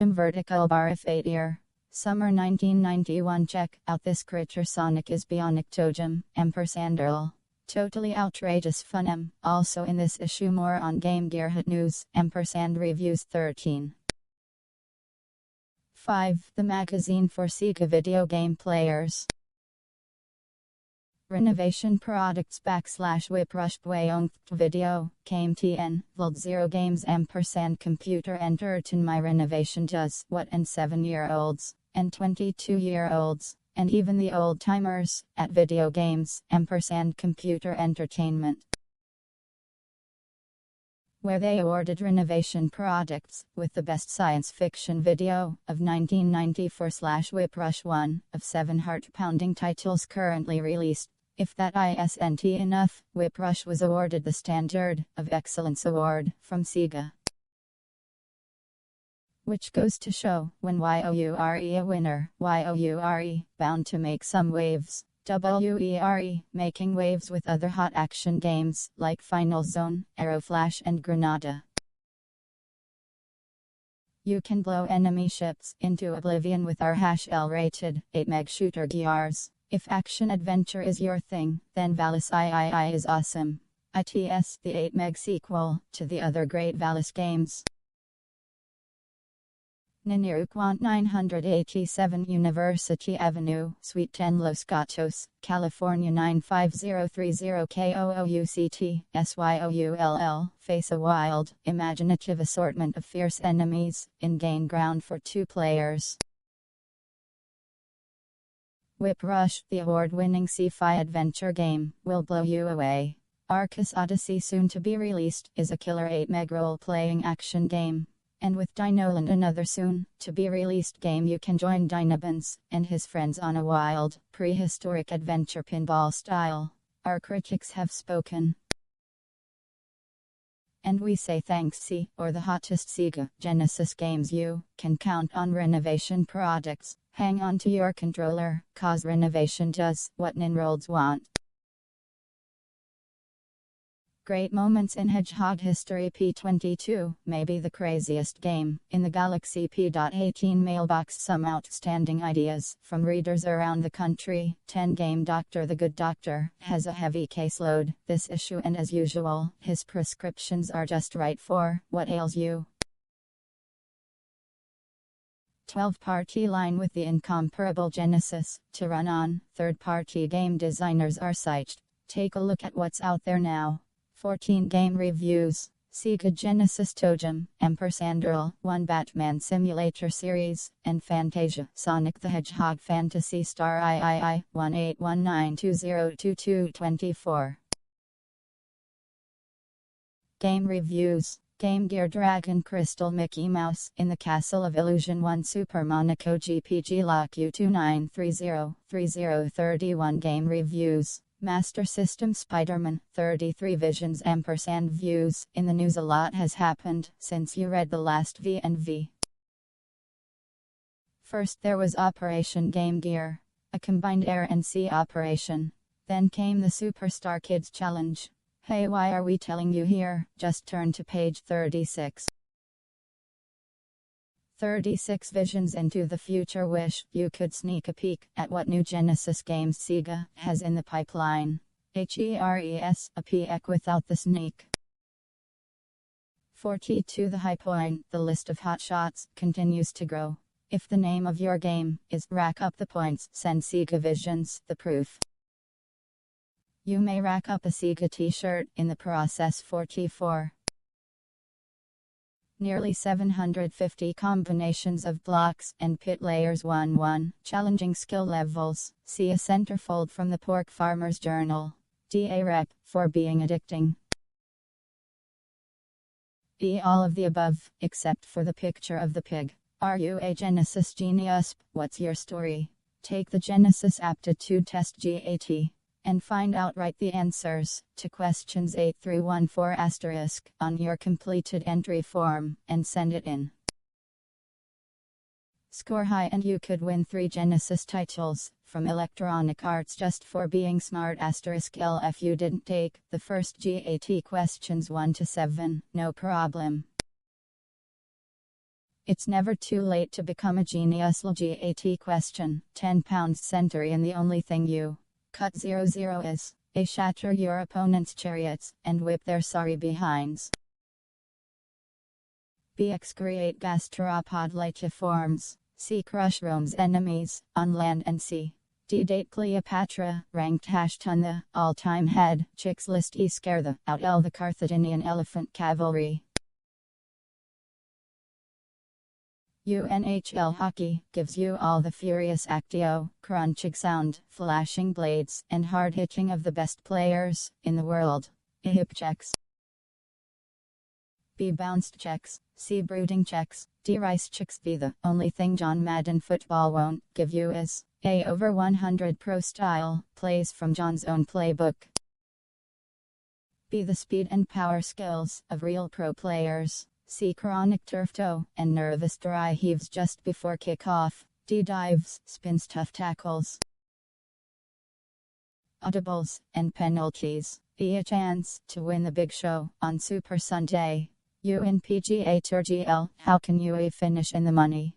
Vertical bar if 8 year. Summer 1991. Check out this creature. Sonic is bionic Tojum, ampersand Earl. Totally outrageous fun. Also in this issue more on Game Gear Hit News, ampersand reviews 13. 5. The magazine for Sega video game players. Renovation products / Whiprush Bwayong video, came TN, Vld 0 games ampersand computer entertain my renovation does what and 7-year-olds, and 22-year-olds, and even the old timers, at video games, ampersand computer entertainment. Where they awarded renovation products, with the best science fiction video, of 1994 / Whiprush 1, of 7 heart-pounding titles currently released. If that isn't enough, Whiprush was awarded the Standard of Excellence Award from Sega. Which goes to show, when YOURE a winner, YOURE, bound to make some waves. WERE, making waves with other hot action games, like Final Zone, Aeroflash and Granada. You can blow enemy ships into oblivion with our #L-rated 8 meg shooter gears. If action-adventure is your thing, then Valis III is awesome. ITS, the 8 meg sequel to the other great Valis games. Niniruquant 987 University Avenue, Suite 10 Los Gatos, California 95030 KOOUCT, SYOULL. Face a wild, imaginative assortment of fierce enemies, in gain ground for 2 players. Whiprush, the award-winning sci-fi adventure game, will blow you away. Arcus Odyssey, soon to be released, is a killer 8 meg role-playing action game. And with Dinoland, another soon-to-be-released game, you can join Dinobans and his friends on a wild, prehistoric adventure pinball style. Our critics have spoken. And we say thanks or the hottest Sega Genesis games. You can count on renovation products. Hang on to your controller, cause renovation does what Ninrolds want. Great moments in Hedgehog history. P22, maybe the craziest game in the galaxy. P.18 mailbox, some outstanding ideas from readers around the country. 10 Game Doctor, the good doctor, has a heavy caseload this issue, and as usual, his prescriptions are just right for what ails you. 12-party line with the incomparable Genesis to run on. Third-party game designers are psyched. Take a look at what's out there now. 14 game reviews. Sega Genesis Tojum, ampersand Earl, 1 Batman Simulator Series, and Fantasia, Sonic the Hedgehog Fantasy Star III, 1819202224. Game reviews. Game Gear Dragon Crystal Mickey Mouse in the Castle of Illusion 1 Super Monaco GPG Lock U2930 3031. Game reviews. Master System Spider-Man 33 Visions ampersand views. In the news, a lot has happened since you read the last V&V. First there was Operation Game Gear, a combined air and sea operation. Then came the Superstar Kids Challenge. Hey, why are we telling you here? Just turn to page 36. 36 Visions into the future. Wish you could sneak a peek at what new Genesis games Sega has in the pipeline. HERES, a peek without the sneak. 42 The high point, the list of hotshots continues to grow. If the name of your game is Rack Up the Points, send Sega Visions the proof. You may rack up a Sega t-shirt in the process. 44. Nearly 750 combinations of blocks and pit layers. 1-1. Challenging skill levels. See a centerfold from the Pork Farmer's Journal. DA Rep for being addicting. E. All of the above, except for the picture of the pig. Are you a Genesis genius? What's your story? Take the Genesis aptitude test GAT. And find out right the answers to questions 8 through 14* on your completed entry form, and send it in. Score high and you could win 3 Genesis titles from Electronic Arts just for being smart. L if you didn't take the first GAT questions 1 to 7, no problem. It's never too late to become a genius. LGAT question. £10 century, and the only thing you cut 00 is a shatter your opponent's chariots and whip their sorry behinds. BX create gastropod licheniforms. C crush Rome's enemies on land and sea. D date Cleopatra, ranked #on the all-time head chicks list. E scare the out L the Carthaginian elephant cavalry. UNHL hockey gives you all the furious actio, crunching sound, flashing blades, and hard hitting of the best players in the world. A hip checks. B bounced checks. C brooding checks. D rice chicks. B the only thing John Madden football won't give you is A over 100 pro style plays from John's own playbook. B the speed and power skills of real pro players. C chronic turf toe and nervous dry heaves just before kickoff. D dives, spins, tough tackles, audibles, and penalties. E a chance to win the big show on Super Sunday. UNPGA Tour GL, how can you finish in the money?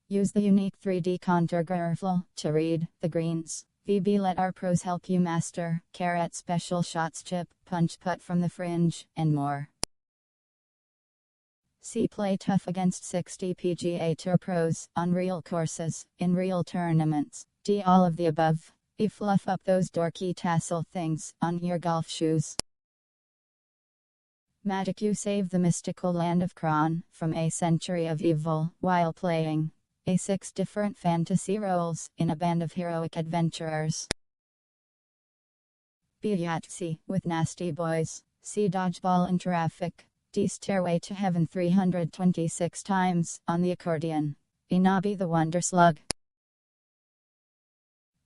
Use the unique 3D contour graph to read the greens. VB let our pros help you master carrot special shots, chip, punch, putt from the fringe, and more. C play tough against 60 PGA Tour pros on real courses in real tournaments. D all of the above. E fluff up those dorky tassel things on your golf shoes. Magic you save the mystical land of Kron from a century of evil while playing a 6 different fantasy roles in a band of heroic adventurers. B Yahtzee with nasty boys. C dodgeball in traffic. D stairway to heaven 326 times on the accordion. E Nobby the wonder slug.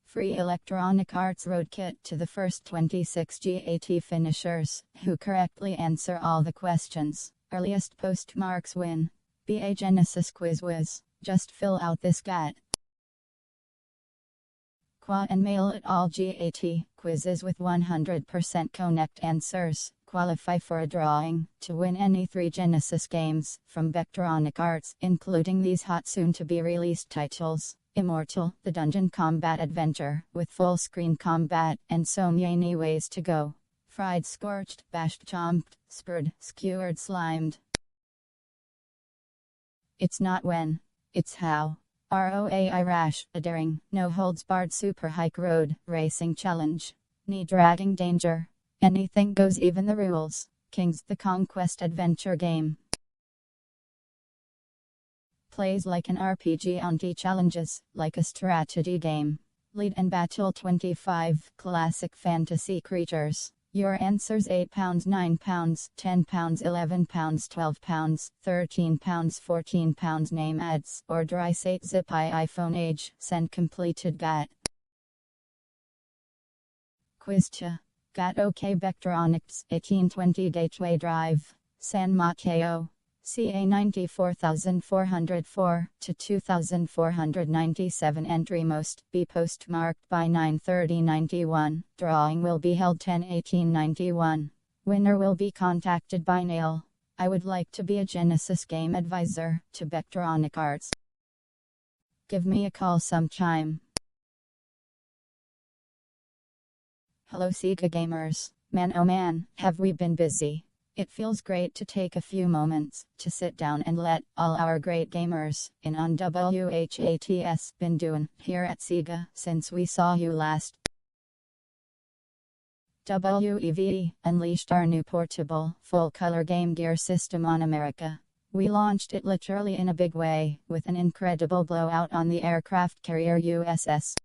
Free Electronic Arts Road Kit to the first 26 GAT finishers who correctly answer all the questions. Earliest postmarks win. Be a Genesis quiz whiz. Just fill out this GAT Qua and mail it all. GAT quizzes with 100% correct answers qualify for a drawing to win any 3 Genesis games from Electronic Arts, including these hot soon-to-be released titles. Immortal, the dungeon combat adventure, with full screen combat, and so many ways to go. Fried, scorched, bashed, chomped, spurred, skewered, slimed. It's not when, it's how. ROAI Rash, a daring, no holds barred super hike road racing challenge. Knee dragging danger. Anything goes, even the rules. King's the Conquest adventure game. Plays like an RPG, anti-challenges like a strategy game. Lead and battle 25 classic fantasy creatures. Your answers: £8, £9, £10, £11, £12, £13, £14. Name ads or dry 8 zip iPhone age. Send completed GAT. Quizcha. GAT OK Vectronics 1820 Gateway Drive. San Mateo. CA 94404 to 2497. Entry most be postmarked by 9/30/91. Drawing will be held 10/18/91. Winner will be contacted by mail. I would like to be a Genesis game advisor to Electronic Arts. Give me a call sometime. Hello Sega gamers. Man oh man, have we been busy. It feels great to take a few moments to sit down and let all our great gamers in on WHAT's been doing here at Sega since we saw you last. WEVE unleashed our new portable, full-color Game Gear system on America. We launched it literally in a big way, with an incredible blowout on the aircraft carrier USS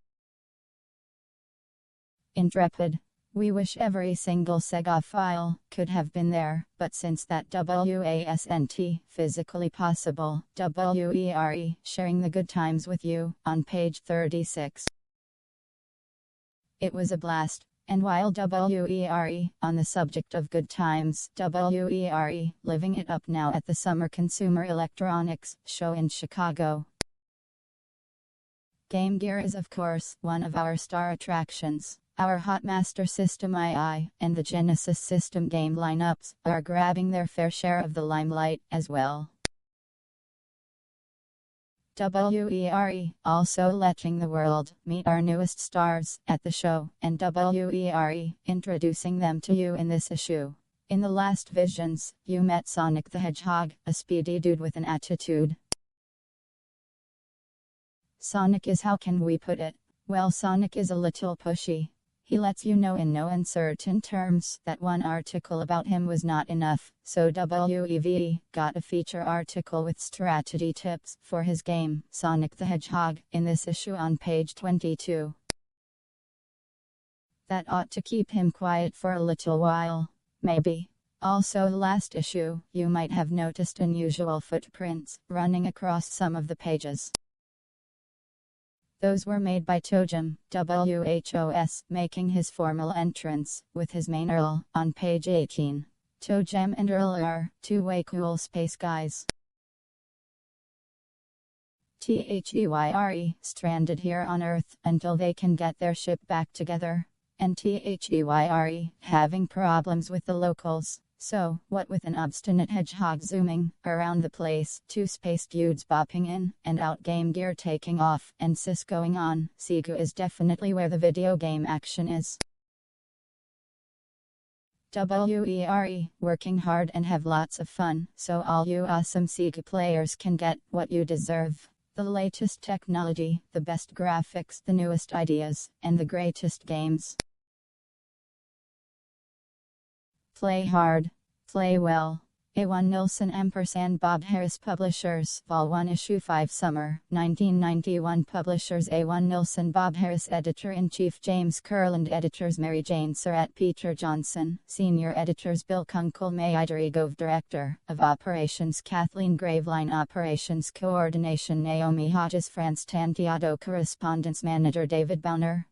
Intrepid. We wish every single Sega file could have been there, but since that wasn't physically possible, WERE sharing the good times with you on page 36. It was a blast. And while WERE on the subject of good times, WERE living it up now at the Summer Consumer Electronics Show in Chicago. Game Gear is of course one of our star attractions. Our Hot Master System II and the Genesis System game lineups are grabbing their fair share of the limelight as well. WERE also letting the world meet our newest stars at the show, and WERE introducing them to you in this issue. In the last Visions, you met Sonic the Hedgehog, a speedy dude with an attitude. Sonic is, how can we put it? Well, Sonic is a little pushy. He lets you know in no uncertain terms that one article about him was not enough, so WEVE got a feature article with strategy tips for his game, Sonic the Hedgehog, in this issue on page 22. That ought to keep him quiet for a little while, maybe. Also, last issue, you might have noticed unusual footprints running across some of the pages. Those were made by Tojim, WHOS, making his formal entrance, with his main Earl, on page 18. Tojim and Earl are two-way cool space guys. THEYRE, stranded here on Earth, until they can get their ship back together. And THEYRE, having problems with the locals. So, what with an obstinate hedgehog zooming around the place, two space dudes bopping in and out, Game Gear taking off, and sis going on, Sega is definitely where the video game action is. WERE, working hard and have lots of fun, so all you awesome Sega players can get what you deserve. The latest technology, the best graphics, the newest ideas, and the greatest games. Play hard. Play well. A1 Nilsson & Bob Harris Publishers, Vol 1 Issue 5 Summer, 1991 Publishers A1 Nilsson Bob Harris Editor-in-Chief James Kurland Editors Mary Jane Surratt Peter Johnson Senior Editors Bill Kunkel May Iderigove Director of Operations Kathleen Graveline Operations Coordination Naomi Hodges France Tantiado Correspondence Manager David Bowner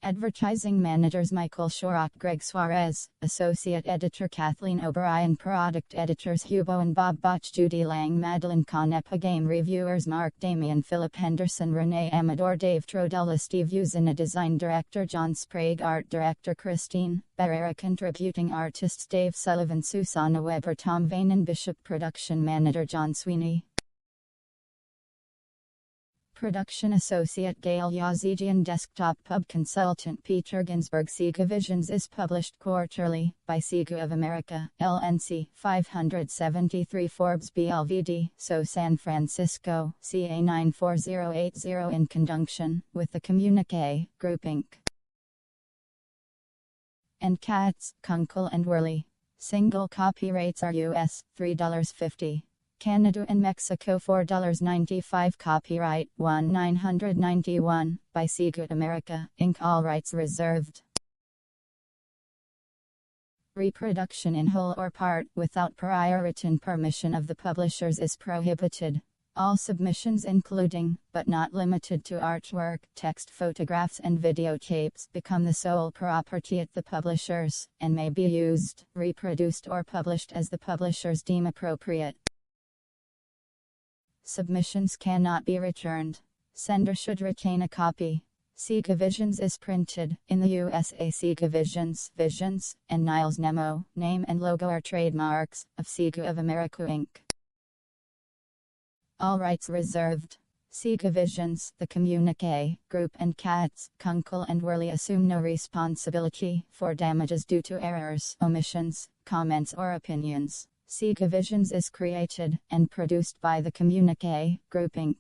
Advertising Managers Michael Shorrock Greg Suarez, Associate Editor Kathleen O'Brien Product Editors Hugo and Bob Botch Judy Lang Madeline Canepa Game Reviewers Mark Damian Philip Henderson Renee Amador Dave Trodella Steve Usina Design Director John Sprague Art Director Christine Barrera Contributing Artists Dave Sullivan Susanna Weber Tom Vainan Bishop Production Manager John Sweeney Production Associate Gail Yazigian Desktop Pub Consultant Peter Ginsberg Sega Visions is published quarterly by Sega of America, LNC 573 Forbes BLVD, so San Francisco, CA 94080 in conjunction with the Communique Group Inc. And Cats, Kunkel and Worley. Single copyrights are US $3.50. Canada and Mexico $4.95 Copyright 1991 by Sega America, Inc. All rights reserved. Reproduction in whole or part without prior written permission of the publishers is prohibited. All submissions including, but not limited to artwork, text photographs and videotapes become the sole property of the publishers, and may be used, reproduced or published as the publishers deem appropriate. Submissions cannot be returned. Sender should retain a copy. Sega Visions is printed in the USA. Sega Visions, and Niles Nemo, name and logo are trademarks of Sega of America Inc. All rights reserved. Sega Visions, the Communique Group and Cats, Kunkel and Worley assume no responsibility for damages due to errors, omissions, comments or opinions. Sega Visions is created and produced by the Communique Group Inc.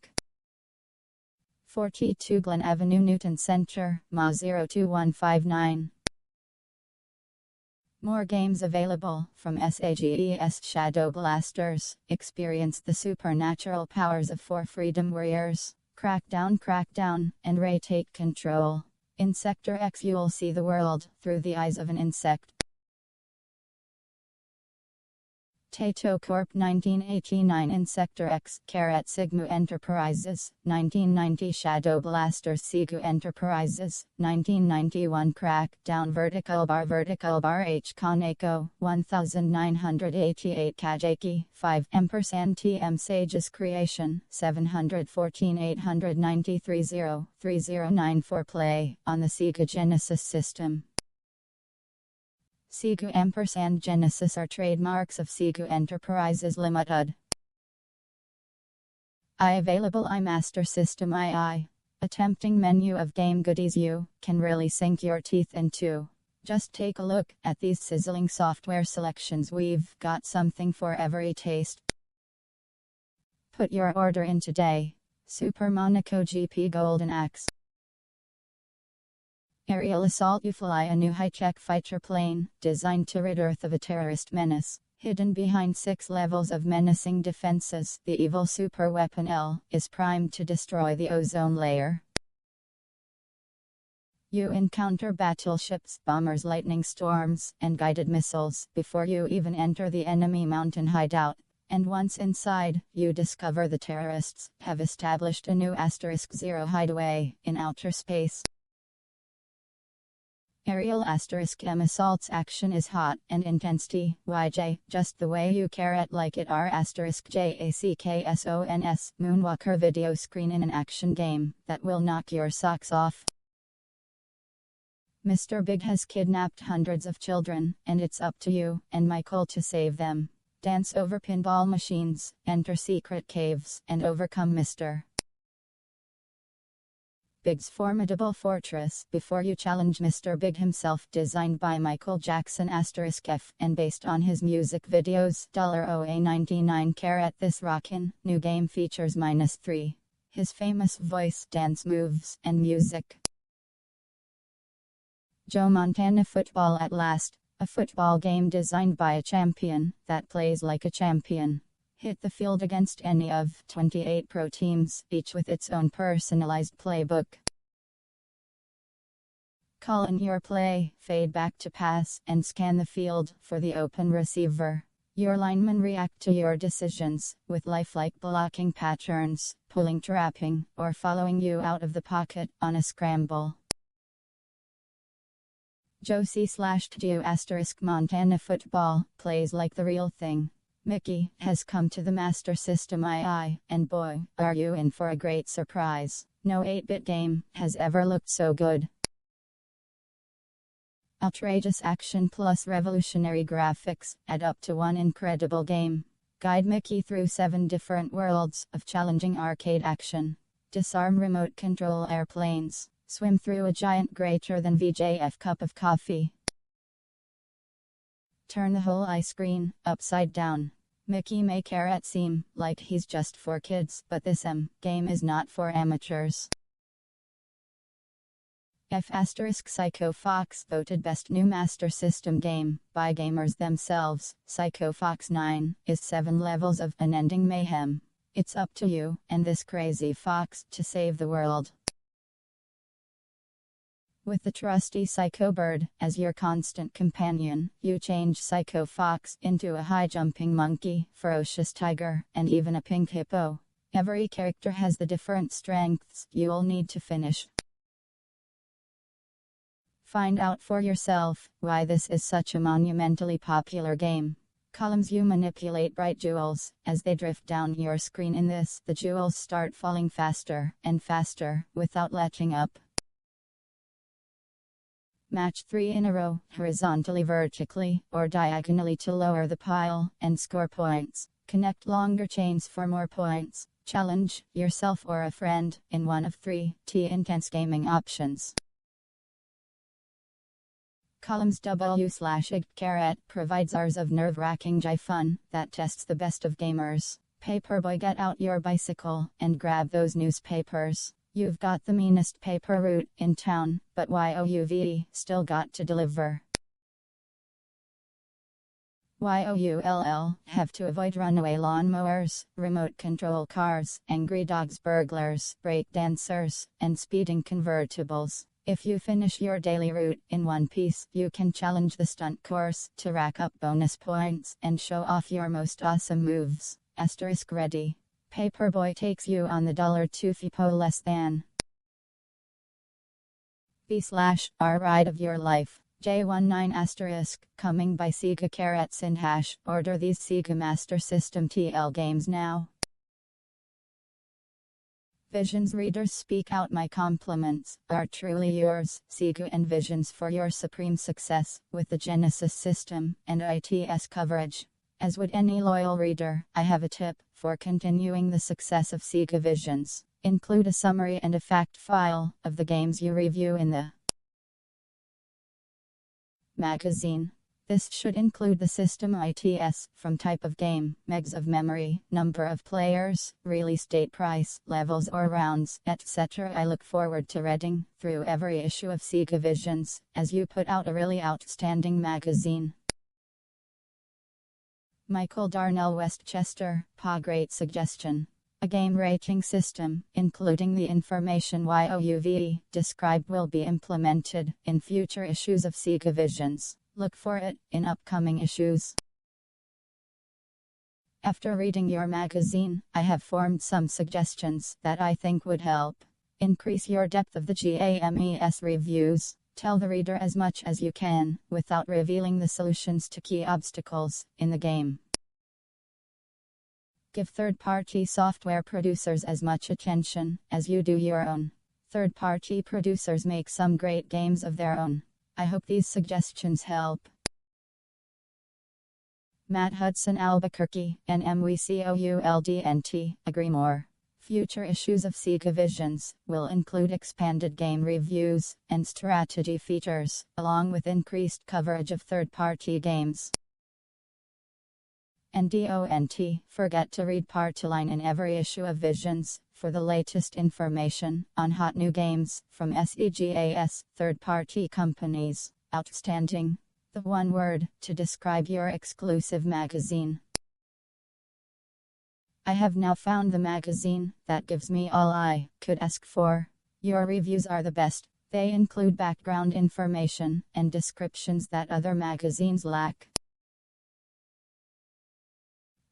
42 Glen Avenue Newton Center, MA 02159. More games available from SAGES Shadow Blasters. Experience the supernatural powers of 4 Freedom Warriors. Crackdown, and Ray take control. In Sector X you'll see the world through the eyes of an insect. Tato Corp 1989 in Sector X, Carat Sigma Enterprises, 1990 Shadow Blaster Sigu Enterprises, 1991 Crackdown Vertical Bar H Coneco, 1988 Kajaki, 5 ampersand TM Sages Creation, 714 893 0, 3094 Play, on the Sega Genesis system. Sega ampersand Genesis are trademarks of Sega Enterprises Limited. Available iMaster System II. A tempting menu of game goodies you can really sink your teeth into. Just take a look at these sizzling software selections. We've got something for every taste. Put your order in today. Super Monaco GP Golden Axe. Aerial Assault. You fly a new high-tech fighter plane, designed to rid Earth of a terrorist menace. Hidden behind 6 levels of menacing defenses, the evil super weapon L is primed to destroy the ozone layer. You encounter battleships, bombers, lightning storms, and guided missiles before you even enter the enemy mountain hideout. And once inside, you discover the terrorists have established a new *0 hideaway in outer space. Aerial *M Assault's action is hot and intensity, YJ, just the way you carrot like it are *JACKSONS, Moonwalker video screen in an action game that will knock your socks off. Mr. Big has kidnapped hundreds of children, and it's up to you and Michael to save them. Dance over pinball machines, enter secret caves, and overcome Mr. Big's formidable fortress before you challenge Mr. Big himself. Designed by Michael Jackson *F and based on his music videos. $0.99 carat. This rockin' new game features -3. His famous voice, dance moves, and music. Joe Montana Football at last. A football game designed by a champion that plays like a champion. Hit the field against any of 28 pro teams, each with its own personalized playbook. Call in your play, fade back to pass, and scan the field for the open receiver. Your linemen react to your decisions, with lifelike blocking patterns, pulling, trapping, or following you out of the pocket on a scramble. Josie/Dio * Montana Football plays like the real thing. Mickey has come to the Master System II, and boy, are you in for a great surprise. No 8-bit game has ever looked so good. Outrageous action plus revolutionary graphics add up to one incredible game. Guide Mickey through 7 different worlds of challenging arcade action. Disarm remote control airplanes. Swim through a giant greater than VJF cup of coffee. Turn the whole ice screen upside down. Mickey may carrot seem like he's just for kids, but this game is not for amateurs. Psycho Fox voted best new Master System game by gamers themselves. Psycho Fox 9 is 7 levels of unending mayhem. It's up to you and this crazy fox to save the world. With the trusty Psycho Bird as your constant companion, you change Psycho Fox into a high-jumping monkey, ferocious tiger, and even a pink hippo. Every character has the different strengths you'll need to finish. Find out for yourself why this is such a monumentally popular game. Columns. You manipulate bright jewels as they drift down your screen. In this, the jewels start falling faster and faster without letting up. Match 3 in a row, horizontally, vertically, or diagonally to lower the pile and score points. Connect longer chains for more points. Challenge yourself or a friend in one of 3 intense gaming options. Columns. W/ig carat provides hours of nerve-wracking jive fun that tests the best of gamers. Paperboy, get out your bicycle and grab those newspapers. You've got the meanest paper route in town, but YOUVE still got to deliver. YOULL have to avoid runaway lawnmowers, remote control cars, angry dogs, burglars, break dancers, and speeding convertibles. If you finish your daily route in one piece, you can challenge the stunt course to rack up bonus points and show off your most awesome moves. Asterisk ready. Paperboy takes you on the $2 FIPO less than V/R ride of your life. J19 asterisk, coming by Sega carats and hash. Order these Sega Master System TL games now. Visions readers, speak out my compliments are truly yours. Sega envisions for your supreme success with the Genesis system and ITS coverage. As would any loyal reader, I have a tip for continuing the success of Sega Visions. Include a summary and a fact file of the games you review in the magazine. This should include the system ITS, from type of game, megs of memory, number of players, release date, price, levels or rounds, etc. I look forward to reading through every issue of Sega Visions, as you put out a really outstanding magazine. Michael Darnell Westchester, great suggestion. A game rating system, including the information YOUVE described, will be implemented in future issues of Sega Visions. Look for it in upcoming issues. After reading your magazine, I have formed some suggestions that I think would help increase your depth of the GAMES reviews. Tell the reader as much as you can, without revealing the solutions to key obstacles in the game. Give third-party software producers as much attention as you do your own. Third-party producers make some great games of their own. I hope these suggestions help. Matt Hudson Albuquerque, NMWCOULDNT, agree more. Future issues of Sega Visions will include expanded game reviews and strategy features, along with increased coverage of third-party games. NDONT, forget to read part-line in every issue of Visions for the latest information on hot new games from SEGAS, third-party companies. Outstanding. The one word to describe your exclusive magazine. I have now found the magazine that gives me all I could ask for. Your reviews are the best. They include background information and descriptions that other magazines lack.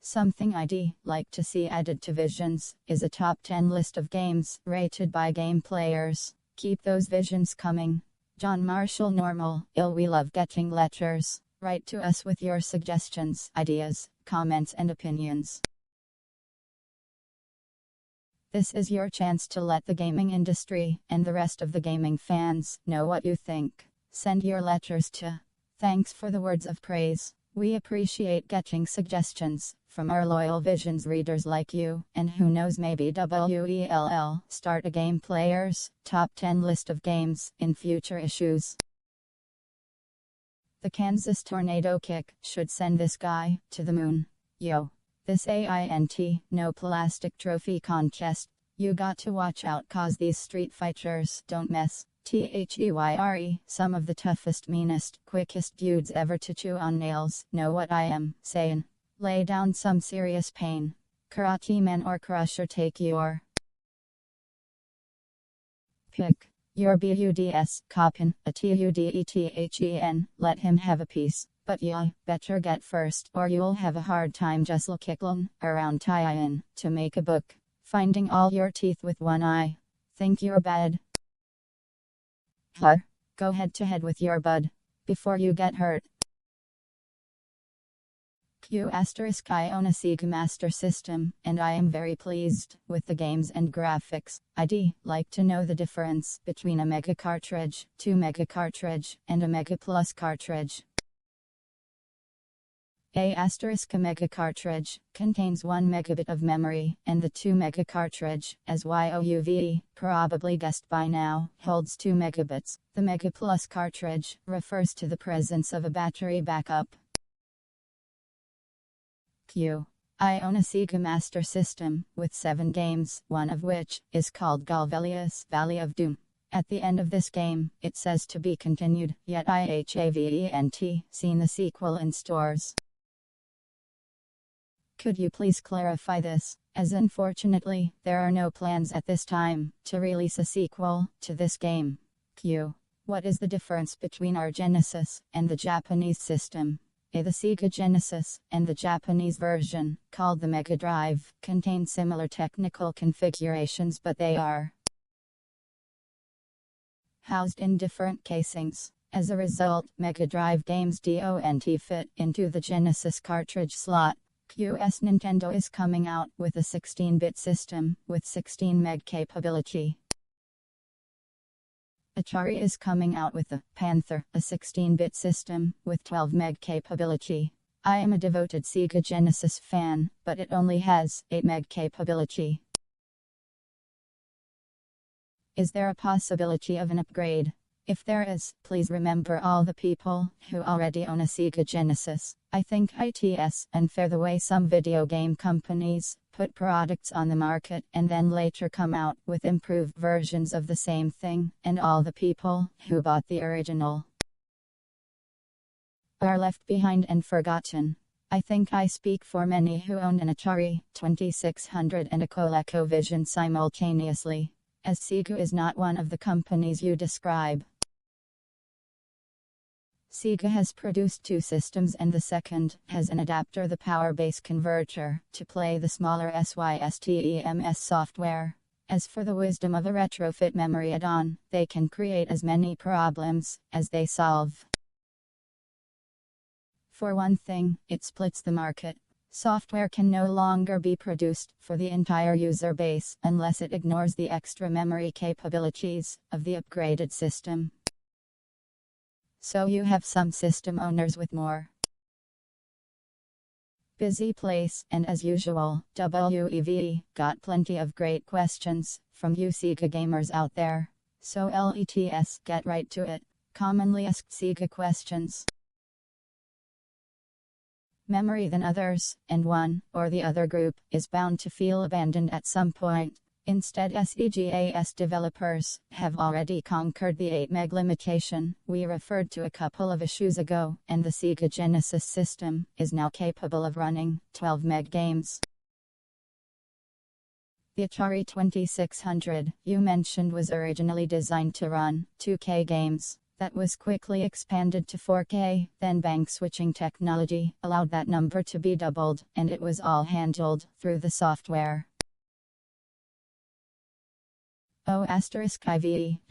Something I'd like to see added to Visions is a top 10 list of games rated by game players. Keep those Visions coming. John Marshall Normal, we love getting letters. Write to us with your suggestions, ideas, comments and opinions. This is your chance to let the gaming industry and the rest of the gaming fans know what you think. Send your letters to. Thanks for the words of praise. We appreciate getting suggestions from our loyal Visions readers like you, and who knows, maybe WELL start a game players top 10 list of games in future issues. The Kansas Tornado Kick should send this guy to the moon. Yo. This AINT, no plastic trophy contest. You got to watch out, cause these street fighters don't mess. THEYRE, some of the toughest, meanest, quickest dudes ever to chew on nails. Know what I am saying? Lay down some serious pain. Karate Man or Crusher, take your pick. Your BUDS, Coppin, a TUDETHEN, let him have a piece. But ya better get first, or you'll have a hard time just looking around trying to make a book. Finding all your teeth with one eye. Think you're bad? Huh? Go head to head with your bud before you get hurt. Q** I own a Sega Master System, and I am very pleased with the games and graphics. I'd like to know the difference between a Mega cartridge, 2 Mega cartridge, and a Mega Plus cartridge. A** Mega cartridge contains 1 megabit of memory, and the 2 Mega cartridge, as YOUVE probably guessed by now, holds 2 megabits. The Mega Plus cartridge refers to the presence of a battery backup. Q. I own a Sega Master System with 7 games, one of which is called Galvelius Valley of Doom. At the end of this game, it says to be continued, yet I haven't seen the sequel in stores. Could you please clarify this, as unfortunately, there are no plans at this time to release a sequel to this game. Q. What is the difference between our Genesis and the Japanese system? A. The Sega Genesis and the Japanese version, called the Mega Drive, contain similar technical configurations, but they are housed in different casings. As a result, Mega Drive games don't fit into the Genesis cartridge slot. QS Nintendo is coming out with a 16-bit system with 16 meg capability. Atari is coming out with the Panther, a 16-bit system with 12 meg capability. I am a devoted Sega Genesis fan, but it only has 8 meg capability. Is there a possibility of an upgrade? If there is, please remember all the people who already own a Sega Genesis. I think it's unfair the way some video game companies put products on the market and then later come out with improved versions of the same thing, and all the people who bought the original are left behind and forgotten. I think I speak for many who owned an Atari 2600 and a ColecoVision simultaneously, as Sega is not one of the companies you describe. Sega has produced 2 systems, and the second has an adapter, the power base converter, to play the smaller SYSTEMS software. As for the wisdom of a retrofit memory add-on, they can create as many problems as they solve. For one thing, it splits the market. Software can no longer be produced for the entire user base unless it ignores the extra memory capabilities of the upgraded system. So you have some system owners with more busy place, and as usual, WEV got plenty of great questions from you Sega gamers out there. So let's get right to it. Commonly asked Sega questions. Memory than others, and one or the other group is bound to feel abandoned at some point. Instead, SEGA's developers have already conquered the 8 meg limitation we referred to a couple of issues ago, and the Sega Genesis system is now capable of running 12 meg games. The Atari 2600 you mentioned was originally designed to run 2K games. That was quickly expanded to 4K, then bank switching technology allowed that number to be doubled, and it was all handled through the software. I've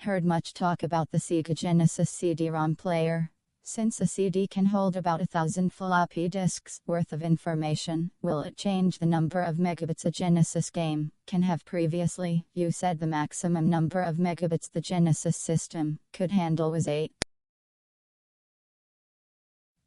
heard much talk about the Sega Genesis CD-ROM player. Since a CD can hold about 1,000 floppy disks worth of information, will it change the number of megabits a Genesis game can have? Previously, you said the maximum number of megabits the Genesis system could handle was 8.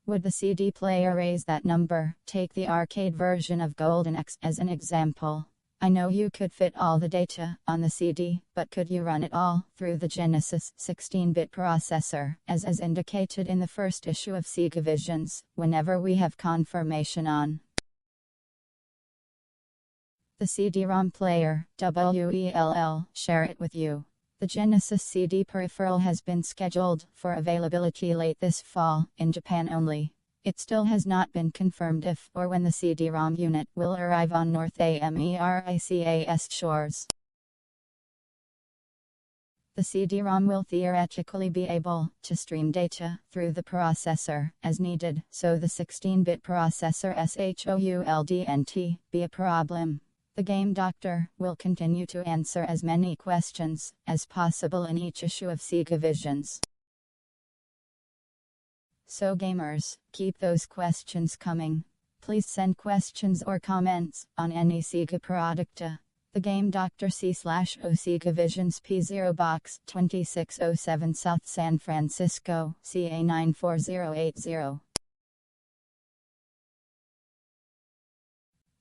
Would the CD player raise that number? Take the arcade version of Golden Axe as an example. I know you could fit all the data on the CD, but could you run it all through the Genesis 16-bit processor, as indicated in the first issue of Sega Visions, whenever we have confirmation on the CD-ROM player? WELL share it with you. The Genesis CD peripheral has been scheduled for availability late this fall, in Japan only. It still has not been confirmed if or when the CD-ROM unit will arrive on North America's shores. The CD-ROM will theoretically be able to stream data through the processor as needed, so the 16-bit processor shouldn't be a problem. The Game Doctor will continue to answer as many questions as possible in each issue of Sega Visions. So gamers, keep those questions coming. Please send questions or comments on any Sega product. The Game Doctor C/O Sega Visions P0 Box 2607 South San Francisco, CA 94080.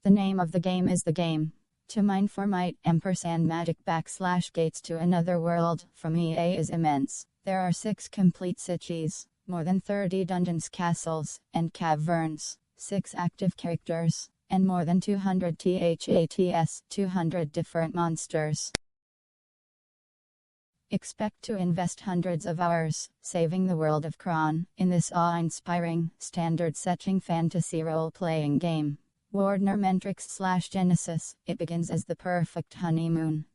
The name of the game is The Game. To mine for might ampersand magic / gates to another world from EA is immense. There are 6 complete cities, more than 30 dungeons, castles, and caverns, 6 active characters, and more than 200 200 different monsters. Expect to invest hundreds of hours, saving the world of Kron, in this awe-inspiring, standard-setting fantasy role-playing game. Warner Mentrix / Genesis, it begins as the perfect honeymoon.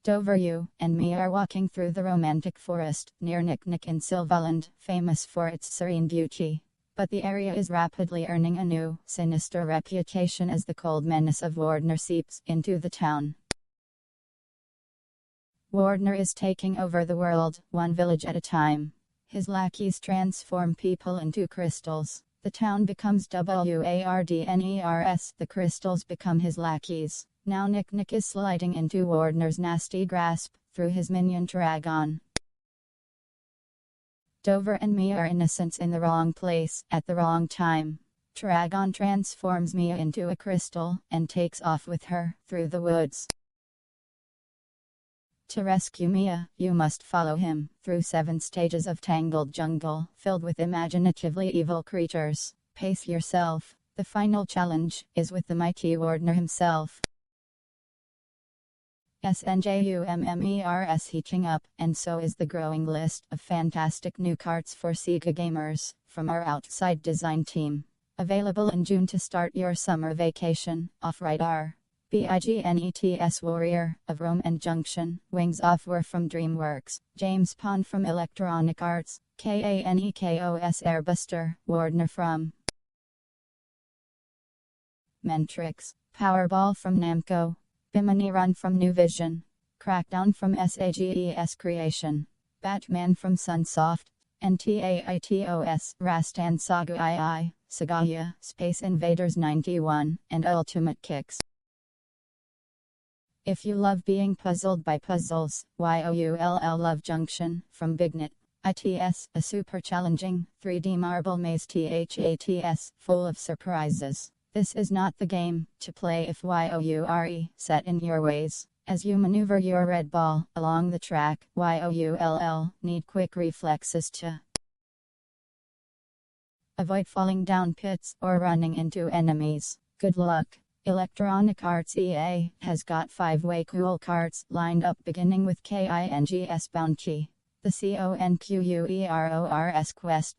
Dover, you and me are walking through the romantic forest near Nicknick in Silvaland, famous for its serene beauty. But the area is rapidly earning a new, sinister reputation as the cold menace of Wardner seeps into the town. Wardner is taking over the world, one village at a time. His lackeys transform people into crystals. The town becomes Wardners, the crystals become his lackeys. Now Nicknick is sliding into Wardner's nasty grasp, through his minion Tragon. Dover and me are innocents in the wrong place, at the wrong time. Tragon transforms Mia into a crystal, and takes off with her, through the woods. To rescue Mia, you must follow him, through 7 stages of tangled jungle, filled with imaginatively evil creatures. Pace yourself. The final challenge, is with the mighty Wardner himself. SNJUMMERS heating up, and so is the growing list of fantastic new carts for Sega gamers, from our outside design team. Available in June to start your summer vacation. Off-Ride R. BIGNETS Warrior, of Rome and Junction. Wings Off were from DreamWorks. James Pond from Electronic Arts. KANEKOS Airbuster, Wardner from Mentrix. Powerball from Namco. Bimini Run from New Vision. Crackdown from SAGES Creation. Batman from Sunsoft. NTAITOS Rastan Saga II, Sagaya, Space Invaders 91, and Ultimate Kicks. If you love being puzzled by puzzles, YOULL Love Junction, from Bignet. ITS, a super challenging, 3D marble maze THATS, full of surprises. This is not the game to play if YOURE, set in your ways. As you maneuver your red ball along the track, YOULL, need quick reflexes to avoid falling down pits or running into enemies. Good luck. Electronic Arts EA has got 5-way cool carts lined up beginning with KINGS Bounty. The CONQUERORS Quest.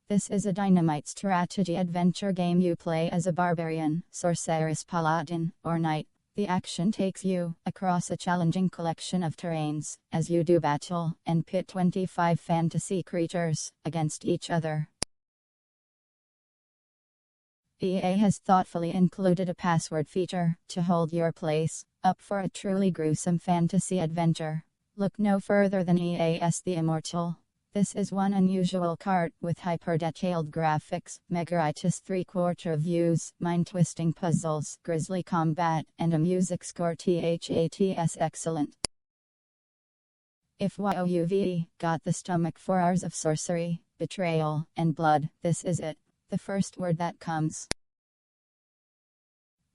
This is a dynamite strategy adventure game you play as a barbarian, sorceress paladin, or knight. The action takes you across a challenging collection of terrains, as you do battle, and pit 25 fantasy creatures against each other. EA has thoughtfully included a password feature to hold your place up for a truly gruesome fantasy adventure. Look no further than EA's The Immortal. This is one unusual cart with hyper-detailed graphics, megaritis 3/4 views, mind-twisting puzzles, grisly combat, and a music score THATS excellent. If YOUVE got the stomach for hours of sorcery, betrayal, and blood, this is it. The first word that comes.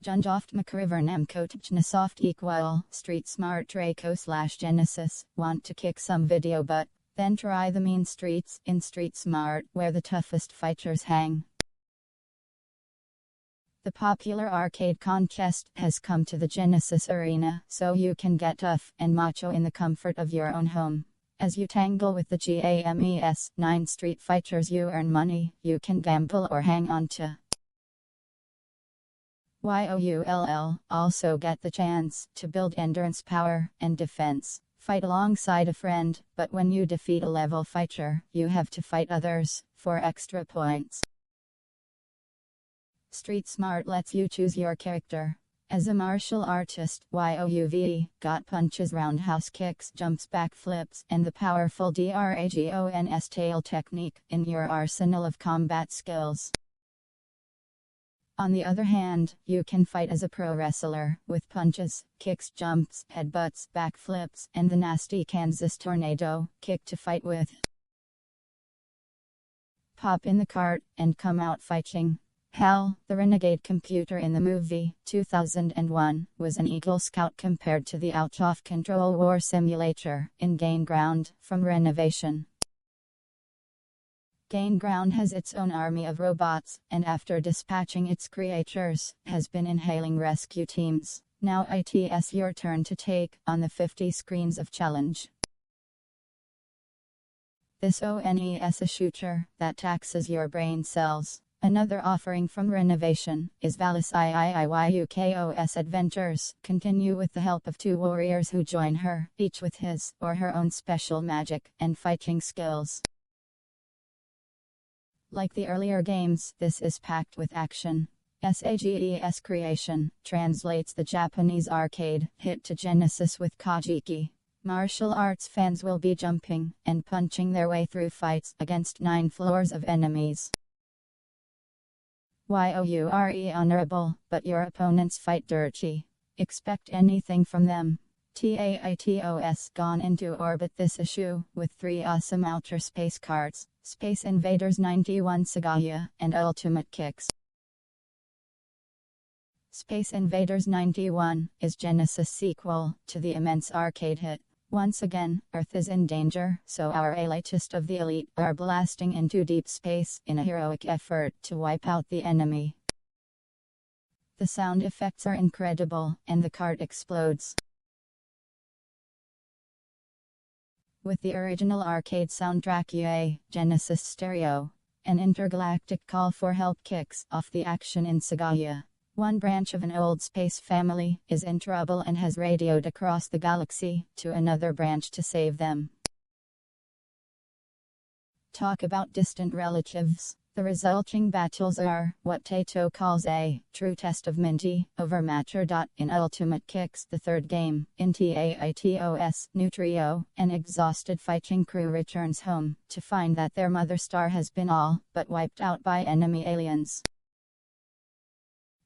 Junjoft McRiver Namco Tchnasoft equal Street Smart Draco / Genesis. Want to kick some video butt? Then try the mean streets in Street Smart, where the toughest fighters hang. The popular arcade contest has come to the Genesis Arena, so you can get tough and macho in the comfort of your own home. As you tangle with the GAMES 9 Street Fighters, you earn money you can gamble or hang on to. YOULL also get the chance to build endurance power and defense. Fight alongside a friend, but when you defeat a level fighter, you have to fight others for extra points. Street Smart lets you choose your character. As a martial artist, YOUVE got punches, roundhouse kicks, jumps, backflips, and the powerful DRAGONS tail technique in your arsenal of combat skills. On the other hand, you can fight as a pro wrestler, with punches, kicks, jumps, headbutts, backflips, and the nasty Kansas tornado kick to fight with. Pop in the cart, and come out fighting. Hell, the renegade computer in the movie, 2001, was an Eagle Scout compared to the out-of-control war simulator in Gain Ground, from Renovation. Gain Ground has its own army of robots, and after dispatching its creators, has been inhaling rescue teams. Now it's your turn to take on the 50 screens of challenge. This ONES a shooter that taxes your brain cells. Another offering from Renovation is Valis IIIYUKOS Adventures. Continue with the help of two warriors who join her, each with his or her own special magic and fighting skills. Like the earlier games, this is packed with action. SAGES Creation translates the Japanese arcade hit to Genesis with Kajiki. Martial arts fans will be jumping and punching their way through fights against 9 floors of enemies. YOURE honorable, but your opponents fight dirty. Expect anything from them. TAITOS gone into orbit this issue with 3 awesome outer space cards: Space Invaders 91 Sagaya and Ultimate Kicks. Space Invaders 91 is Genesis' sequel to the immense arcade hit. Once again, Earth is in danger, so our elitist of the elite are blasting into deep space in a heroic effort to wipe out the enemy. The sound effects are incredible, and the card explodes. With the original arcade soundtrack UA, Genesis Stereo, an intergalactic call for help kicks off the action in Sagaya. One branch of an old space family is in trouble and has radioed across the galaxy to another branch to save them. Talk about distant relatives. The resulting battles are what Taito calls a true test of Minty over Matter. In Ultimate Kicks, the third game, in TAITOS, New Trio, an exhausted fighting crew returns home to find that their mother star has been all but wiped out by enemy aliens.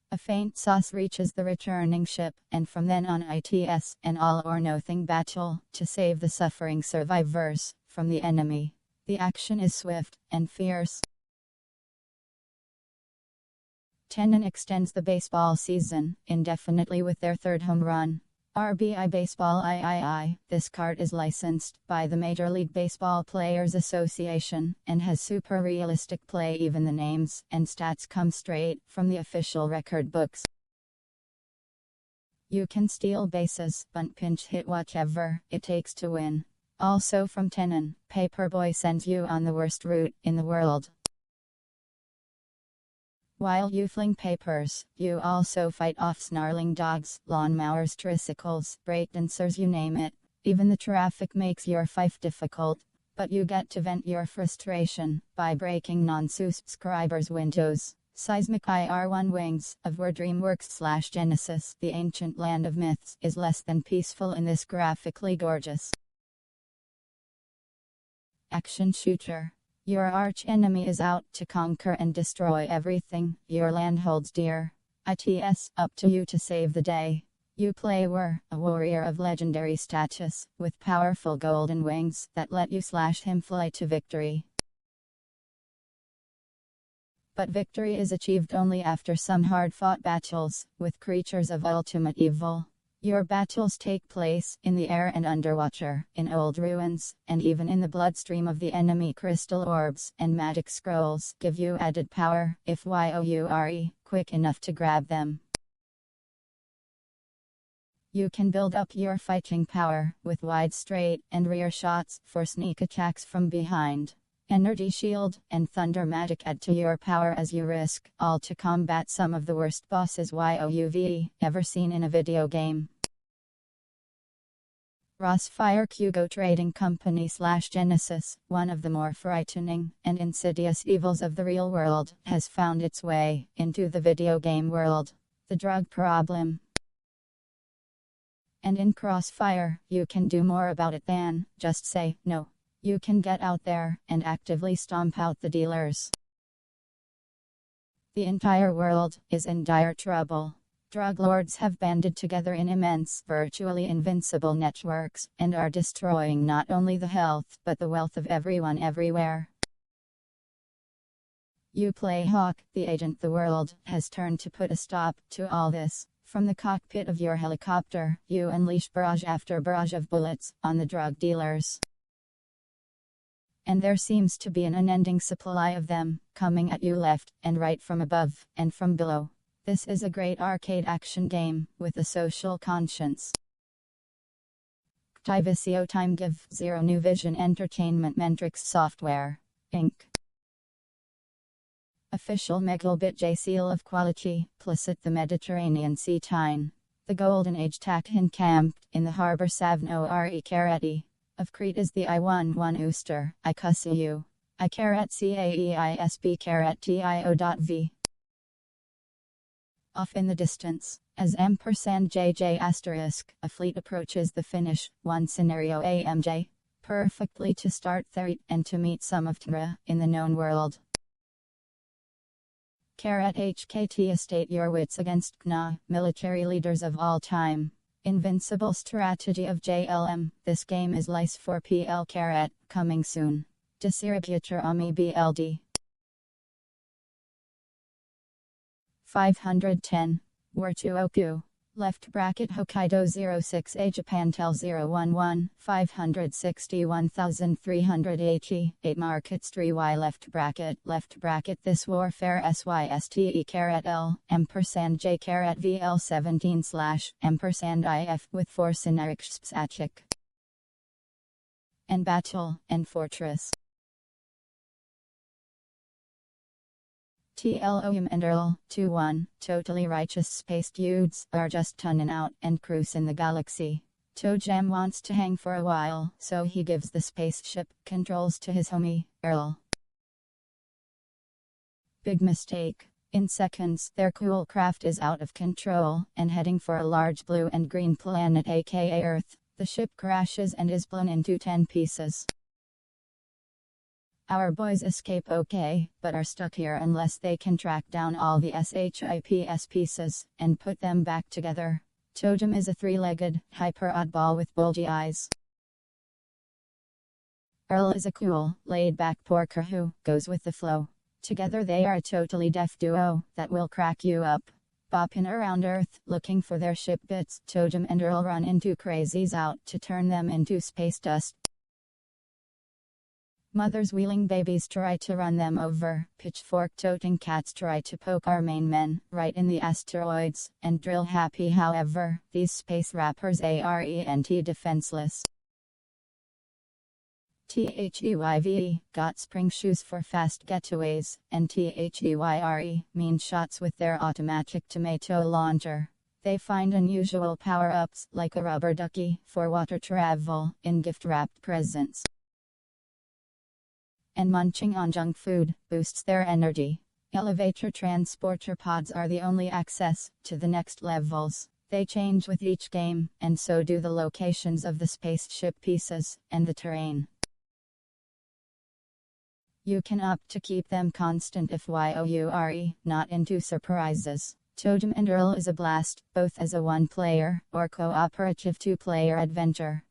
A faint sauce reaches the returning ship, and from then on ITS, an all-or-nothing battle to save the suffering survivors from the enemy. The action is swift and fierce. Tenon extends the baseball season indefinitely with their third home run. RBI Baseball III. This card is licensed by the Major League Baseball Players Association and has super realistic play. Even the names and stats come straight from the official record books. You can steal bases, bunt, pinch hit, whatever it takes to win. Also from Tenon, Paperboy sends you on the worst route in the world. While you fling papers, you also fight off snarling dogs, lawnmowers, tricycles, breakdancers, you name it. Even the traffic makes your fight difficult, but you get to vent your frustration by breaking non-subscribers' windows. Seismic IR1 Wings of Word DreamWorks / Genesis, the ancient land of myths, is less than peaceful in this graphically gorgeous action shooter. Your arch enemy is out to conquer and destroy everything your land holds dear. ITS, up to you to save the day. You play a warrior of legendary status, with powerful golden wings that let you slash him fly to victory. But victory is achieved only after some hard-fought battles, with creatures of ultimate evil. Your battles take place in the air and underwater, in old ruins, and even in the bloodstream of the enemy. Crystal orbs and magic scrolls give you added power, if you're quick enough to grab them. You can build up your fighting power with wide straight and rear shots for sneak attacks from behind. Energy shield and thunder magic add to your power as you risk all to combat some of the worst bosses you've ever seen in a video game. Crossfire Kyugo Trading Company / Genesis, one of the more frightening and insidious evils of the real world, has found its way into the video game world: the drug problem. And in Crossfire, you can do more about it than just say no. You can get out there and actively stomp out the dealers. The entire world is in dire trouble. Drug lords have banded together in immense, virtually invincible networks, and are destroying not only the health but the wealth of everyone everywhere. You play Hawk, the agent the world has turned to put a stop to all this. From the cockpit of your helicopter, you unleash barrage after barrage of bullets on the drug dealers. And there seems to be an unending supply of them, coming at you left and right, from above and from below. This is a great arcade action game, with a social conscience. Activicio Time Give 0 New Vision Entertainment Mentrix Software, Inc. A official megabit J seal of quality, plus at the Mediterranean Sea Tyne. The Golden Age tack encamped in the harbour Savno re Careti. Of Crete is the I11 Ooster, I cussiu. I caret caeisb caret tio.v. Off in the distance, as $JJ asterisk, a fleet approaches the finish, one scenario AMJ. Perfectly to start there and to meet some of TRA in the known world. Caret HKT estate your wits against KNA, military leaders of all time. Invincible strategy of JLM, this game is lice for PL caret, coming soon. Distributor Ami BLD. 510. Wartuoku. Left bracket Hokkaido 06A Japantel 011, 561,380, 8 markets 3Y left bracket this warfare SYSTE caret L, &J caret VL 17 / IF with force in Erikspsachik. And battle, and fortress. TLOM and Earl, 2-1, totally righteous space dudes are just tunning out and cruising the galaxy. Tojam wants to hang for a while, so he gives the spaceship controls to his homie, Earl. Big mistake. In seconds, their cool craft is out of control, and heading for a large blue and green planet aka Earth. The ship crashes and is blown into 10 pieces. Our boys escape okay, but are stuck here unless they can track down all the SHIPS pieces, and put them back together. Tojam is a three-legged, hyper oddball with bulgy eyes. Earl is a cool, laid-back porker who goes with the flow. Together they are a totally deaf duo that will crack you up. Bopping around Earth, looking for their ship bits, Tojam and Earl run into crazies out to turn them into space dust. Mothers wheeling babies try to run them over, pitchfork-toting cats try to poke our main men, right in the asteroids, and drill happy. However, these space rappers aren't defenseless. THEYVE, got spring shoes for fast getaways, and THEYRE, mean shots with their automatic tomato launcher. They find unusual power-ups, like a rubber ducky, for water travel, in gift-wrapped presents. And munching on junk food boosts their energy. Elevator transporter pods are the only access to the next levels. They change with each game, and so do the locations of the spaceship pieces, and the terrain. You can opt to keep them constant if you're not into surprises. Tojam and Earl is a blast, both as a one-player, or cooperative two-player adventure.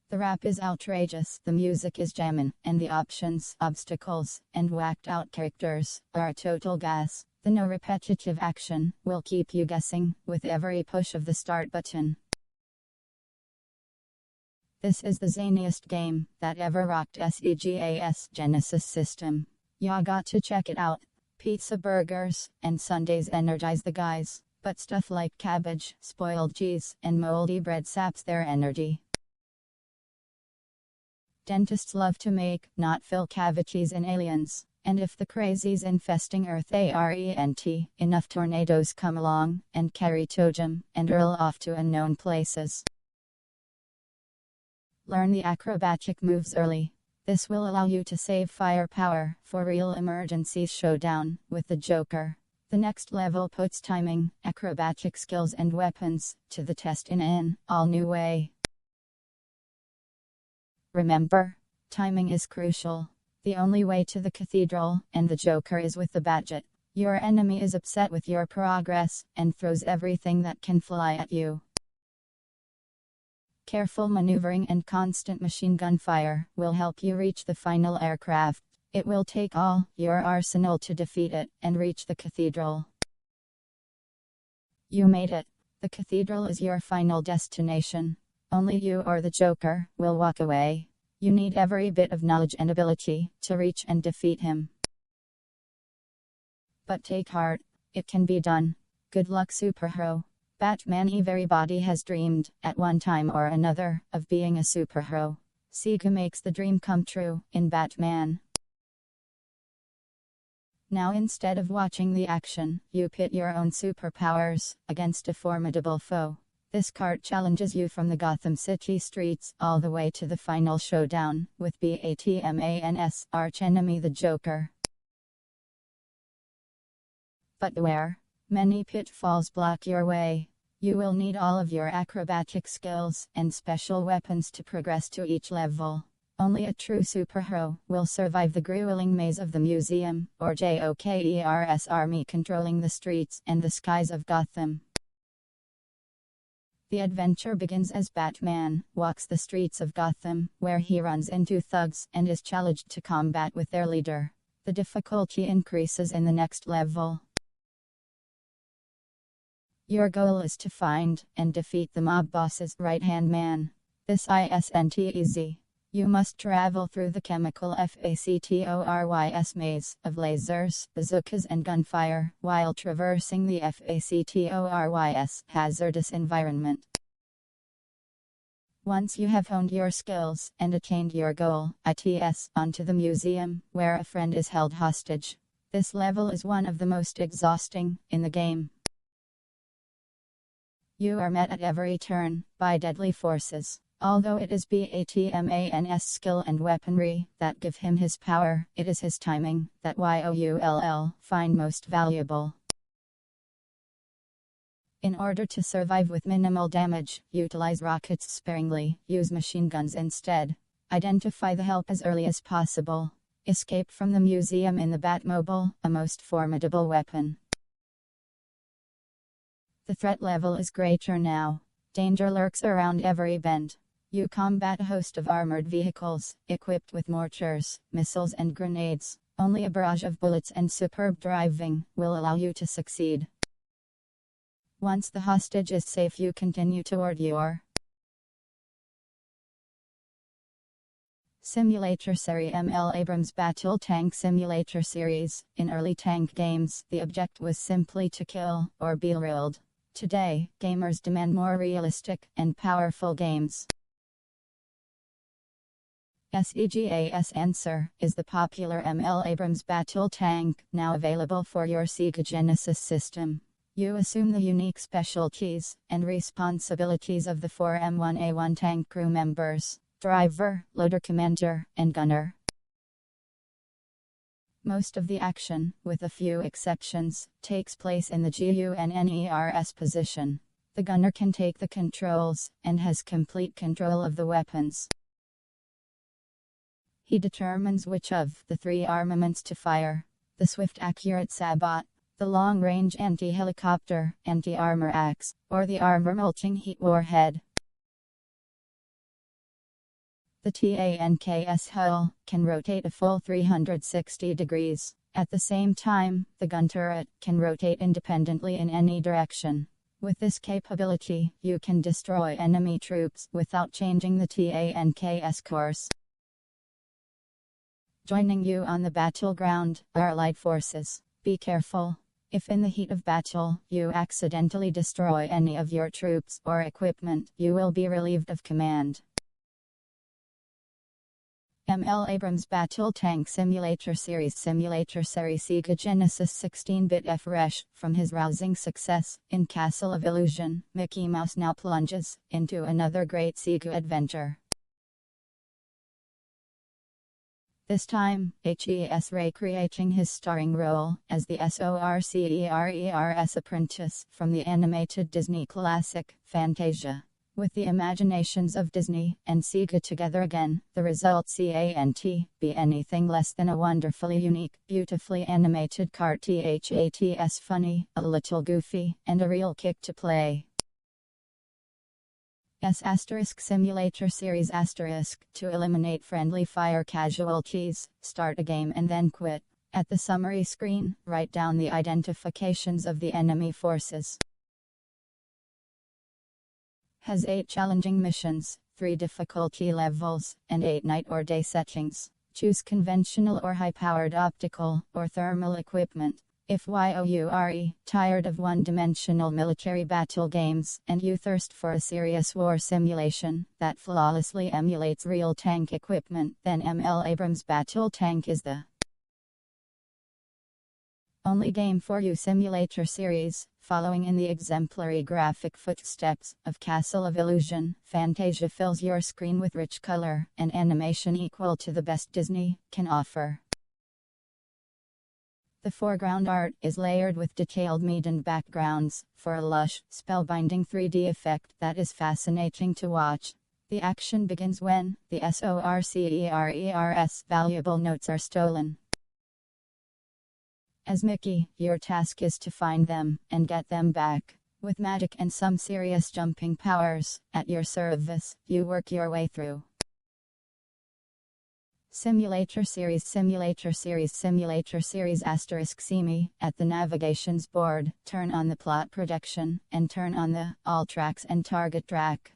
The rap is outrageous, the music is jammin', and the options, obstacles, and whacked out characters are total gas. The no repetitive action will keep you guessing with every push of the start button. This is the zaniest game that ever rocked SEGA's Genesis system. Ya got to check it out. Pizza burgers and sundaes energize the guys, but stuff like cabbage, spoiled cheese, and moldy bread saps their energy. Dentists love to make, not fill cavities in aliens, and if the crazies infesting Earth aren't enough tornadoes come along, and carry Tojam and Earl off to unknown places. Learn the acrobatic moves early. This will allow you to save firepower for real emergency showdown with the Joker. The next level puts timing, acrobatic skills and weapons to the test in an all-new way. Remember, timing is crucial. The only way to the cathedral and the Joker is with the budget. Your enemy is upset with your progress and throws everything that can fly at you. Careful maneuvering and constant machine gun fire will help you reach the final aircraft. It will take all your arsenal to defeat it and reach the cathedral. You made it. The cathedral is your final destination. Only you or the Joker will walk away. You need every bit of knowledge and ability to reach and defeat him. But take heart, it can be done. Good luck, superhero. Batman. Everybody has dreamed, at one time or another, of being a superhero. Sega makes the dream come true in Batman. Now instead of watching the action, you pit your own superpowers against a formidable foe. This cart challenges you from the Gotham City streets all the way to the final showdown with Batman's archenemy the Joker. But beware, many pitfalls block your way. You will need all of your acrobatic skills and special weapons to progress to each level. Only a true superhero will survive the grueling maze of the museum, or Joker's army controlling the streets and the skies of Gotham. The adventure begins as Batman walks the streets of Gotham, where he runs into thugs and is challenged to combat with their leader. The difficulty increases in the next level. Your goal is to find and defeat the mob boss's right-hand man. This isn't easy. You must travel through the chemical FACTORYS maze of lasers, bazookas and gunfire, while traversing the FACTORYS hazardous environment. Once you have honed your skills and attained your goal, ITS onto the museum, where a friend is held hostage. This level is one of the most exhausting in the game. You are met at every turn by deadly forces. Although it is Batman's skill and weaponry that give him his power, it is his timing that you'll find most valuable. In order to survive with minimal damage, utilize rockets sparingly, use machine guns instead. Identify the help as early as possible. Escape from the museum in the Batmobile, a most formidable weapon. The threat level is greater now. Danger lurks around every bend. You combat a host of armored vehicles, equipped with mortars, missiles and grenades. Only a barrage of bullets and superb driving will allow you to succeed. Once the hostage is safe, you continue toward your simulator series. ML Abrams Battle Tank Simulator Series. In early tank games, the object was simply to kill or be killed. Today, gamers demand more realistic and powerful games. SEGA's Answer is the popular ML Abrams battle tank, now available for your Sega Genesis system. You assume the unique specialties and responsibilities of the 4M1A1 tank crew members: driver, loader commander, and gunner. Most of the action, with a few exceptions, takes place in the GUNNERS position. The gunner can take the controls and has complete control of the weapons. He determines which of the three armaments to fire: the swift accurate sabot, the long-range anti-helicopter, anti-armor axe, or the armor-melting heat warhead. The tank's hull can rotate a full 360 degrees. At the same time, the gun turret can rotate independently in any direction. With this capability, you can destroy enemy troops without changing the tank's course. Joining you on the battleground are Allied forces. Be careful. If in the heat of battle, you accidentally destroy any of your troops or equipment, you will be relieved of command. ML Abrams Battle Tank Simulator Series Sega Genesis 16-bit fresh. From his rousing success in Castle of Illusion, Mickey Mouse now plunges into another great Sega adventure. This time, HES recreating his starring role as the SORCERER's apprentice from the animated Disney classic, Fantasia. With the imaginations of Disney and Sega together again, the result can't be anything less than a wonderfully unique, beautifully animated cart. It's funny, a little goofy, and a real kick to play. Simulator Series to eliminate friendly fire casualties, start a game and then quit. At the summary screen, write down the identifications of the enemy forces. Has 8 challenging missions, 3 difficulty levels, and 8 night or day settings. Choose conventional or high-powered optical or thermal equipment. If you're tired of one-dimensional military battle games, and you thirst for a serious war simulation that flawlessly emulates real tank equipment, then ML Abrams Battle Tank is the Only game for you simulator series, following in the exemplary graphic footsteps of Castle of Illusion. Fantasia fills your screen with rich color and animation equal to the best Disney can offer. The foreground art is layered with detailed median backgrounds for a lush, spellbinding 3D effect that is fascinating to watch. The action begins when the sorcerer's valuable notes are stolen. As Mickey, your task is to find them and get them back. With magic and some serious jumping powers at your service, you work your way through. Simulator series asterisk see me at the navigations board, turn on the plot projection, and turn on the all tracks and target track.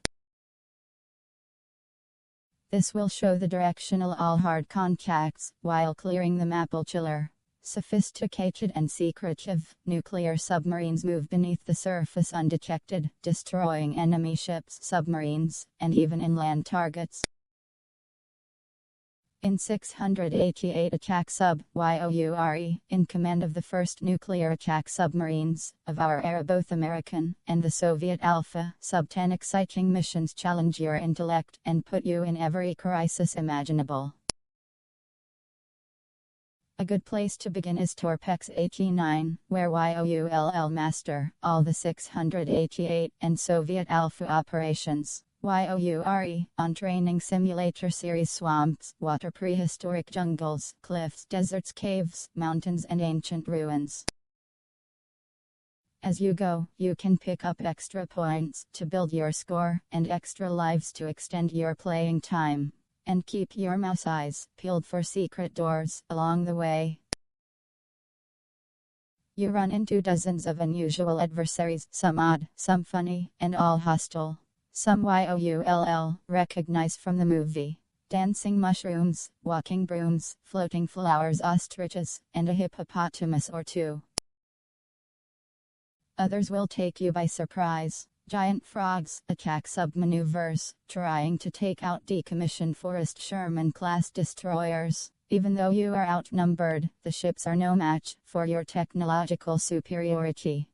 This will show the directional all hard contacts, while clearing the map chiller. Sophisticated and secretive, nuclear submarines move beneath the surface undetected, destroying enemy ships, submarines, and even inland targets. In 688 attack sub, YOURE, in command of the first nuclear attack submarines of our era, both American and the Soviet Alpha sub-10 exciting missions challenge your intellect and put you in every crisis imaginable. A good place to begin is Torpex 89, where YOULL master all the 688 and Soviet Alpha operations. YOURE, on training simulator series swamps, water, prehistoric jungles, cliffs, deserts, caves, mountains and ancient ruins. As you go, you can pick up extra points to build your score and extra lives to extend your playing time. And keep your mouse eyes peeled for secret doors along the way. You run into dozens of unusual adversaries, some odd, some funny, and all hostile. Some YOULL recognize from the movie. Dancing mushrooms, walking brooms, floating flowers, ostriches, and a hippopotamus or two. Others will take you by surprise. Giant frogs attack submaneuvers, trying to take out decommissioned Forrest Sherman-class destroyers. Even though you are outnumbered, the ships are no match for your technological superiority.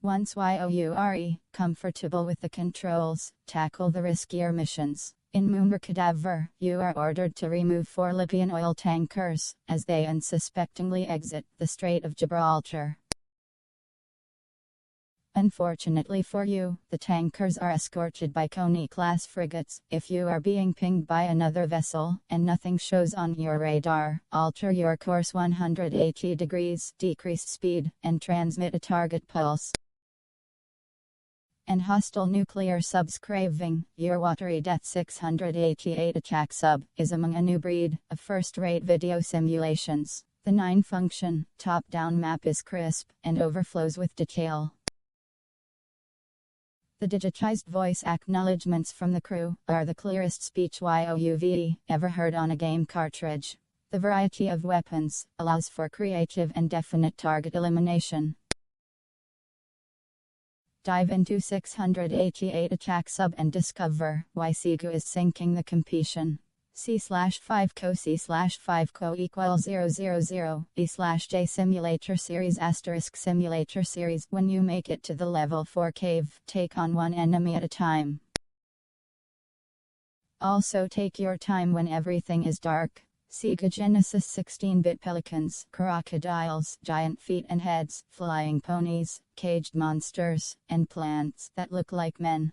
Once YOURE comfortable with the controls, tackle the riskier missions. In Moonra Cadaver, you are ordered to remove 4 Libyan oil tankers as they unsuspectingly exit the Strait of Gibraltar. Unfortunately for you, the tankers are escorted by Coney-class frigates. If you are being pinged by another vessel and nothing shows on your radar, alter your course 180 degrees, decrease speed, and transmit a target pulse. And hostile nuclear subs craving your watery death. 688 attack sub is among a new breed of first-rate video simulations. The 9-function, top-down map is crisp and overflows with detail. The digitized voice acknowledgements from the crew are the clearest speech YOUVE ever heard on a game cartridge. The variety of weapons allows for creative and definite target elimination. Dive into 688 attack sub and discover why SEGA is sinking the competition. C/5co C/5co equals 000 E/J simulator series asterisk simulator series. When you make it to the level 4 cave, take on one enemy at a time. Also take your time when everything is dark. Sega Genesis 16-bit pelicans, crocodiles, giant feet and heads, flying ponies, caged monsters, and plants that look like men.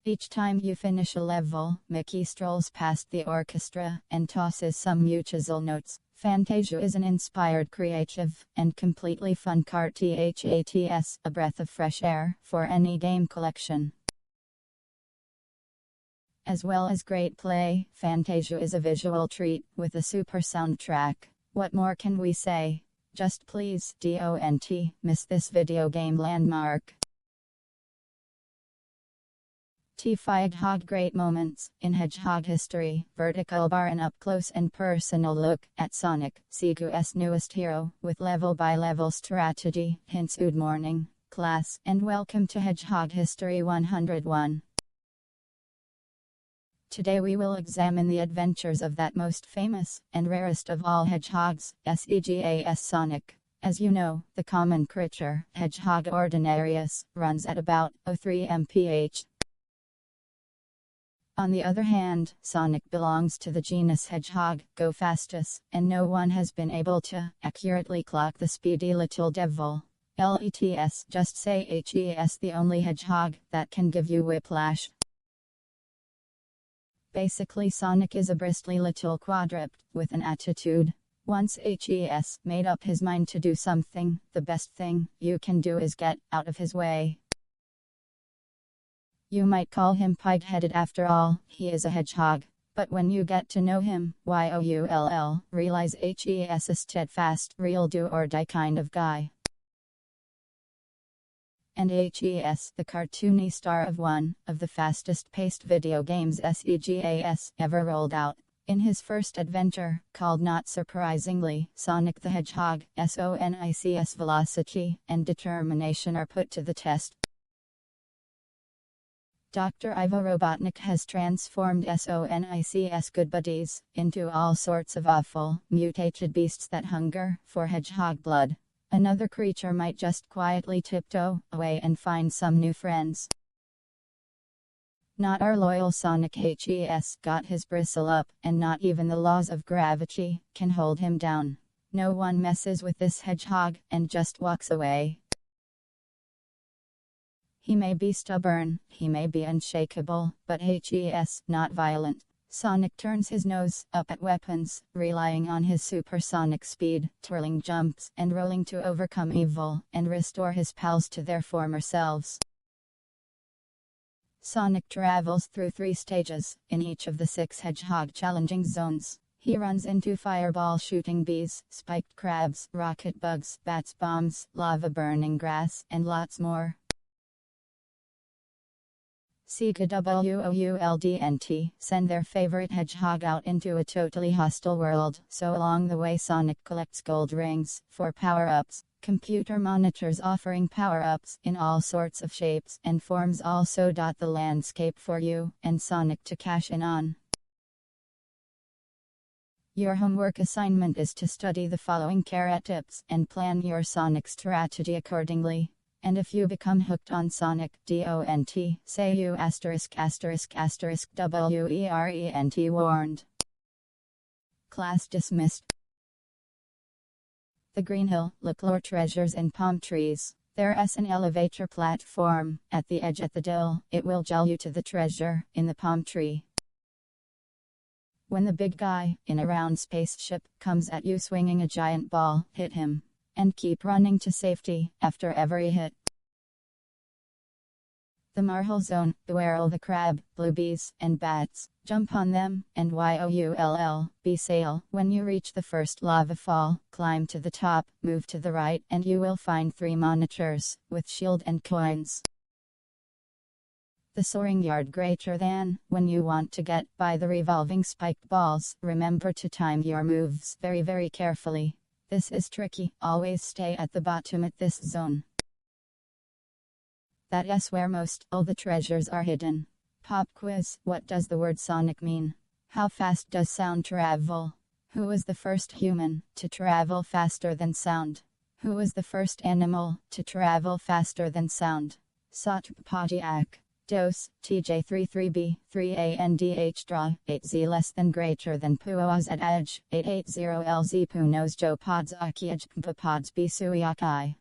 Each time you finish a level, Mickey strolls past the orchestra and tosses some musical notes. Fantasia is an inspired, creative, and completely fun cartoon, a breath of fresh air for any game collection. As well as great play, Fantasia is a visual treat with a super soundtrack. What more can we say? Just please don't miss this video game landmark. Hedgehog great moments in Hedgehog history, vertical bar and up close and personal look at Sonic, Sega's newest hero, with level by level strategy. Hints. Good morning, class, and welcome to Hedgehog History 101. Today we will examine the adventures of that most famous and rarest of all hedgehogs, SEGAS Sonic. As you know, the common creature, Hedgehog ordinarius, runs at about 03 mph. On the other hand, Sonic belongs to the genus Hedgehog, Go Fastest, and no one has been able to accurately clock the speedy little devil. LETS, just say HES, the only hedgehog that can give you whiplash. Basically, Sonic is a bristly little quadruped with an attitude. Once HES made up his mind to do something, the best thing you can do is get out of his way. You might call him pig-headed, after all, he is a hedgehog. But when you get to know him, you'll realize HES is steadfast, real do-or-die kind of guy. And HES, the cartoony star of one of the fastest-paced video games SEGAS ever rolled out. In his first adventure, called not surprisingly Sonic the Hedgehog, SONIC's velocity and determination are put to the test. Dr. Ivo Robotnik has transformed SONIC's good buddies into all sorts of awful, mutated beasts that hunger for hedgehog blood. Another creature might just quietly tiptoe away and find some new friends. Not our loyal Sonic. HES got his bristle up, and not even the laws of gravity can hold him down. No one messes with this hedgehog, and just walks away. He may be stubborn, he may be unshakable, but HES not violent. Sonic turns his nose up at weapons, relying on his supersonic speed, twirling jumps, and rolling to overcome evil, and restore his pals to their former selves. Sonic travels through 3 stages, in each of the 6 hedgehog challenging zones. He runs into fireball shooting bees, spiked crabs, rocket bugs, bats, bombs, lava burning grass, and lots more. Sega WOULDNT send their favorite hedgehog out into a totally hostile world, so along the way Sonic collects gold rings for power-ups, computer monitors offering power-ups in all sorts of shapes and forms also dot the landscape for you and Sonic to cash in on. Your homework assignment is to study the following carrot tips and plan your Sonic strategy accordingly. And if you become hooked on Sonic, DONT, say you ****WERENT warned. Class dismissed. The Green Hill, Laclore treasures and palm trees. There's an elevator platform at the edge at the dill. It will gel you to the treasure in the palm tree. When the big guy in a round spaceship comes at you swinging a giant ball, hit him. And keep running to safety after every hit. The Marhole Zone, beware all the crab, blue bees, and bats. Jump on them, and be sail. When you reach the first lava fall, climb to the top, move to the right, and you will find 3 monitors, with shield and coins. The soaring yard greater than, when you want to get by the revolving spiked balls, remember to time your moves very carefully. This is tricky, always stay at the bottom at this zone. That's where most all the treasures are hidden. Pop quiz, what does the word Sonic mean? How fast does sound travel? Who was the first human to travel faster than sound? Who was the first animal to travel faster than sound? Sotpodiac. Dose, TJ33B, 3ANDH draw, 8Z less than greater than Puoz at edge, 880LZ Punos Jo Pods Akiaj Pods Bisuyakai.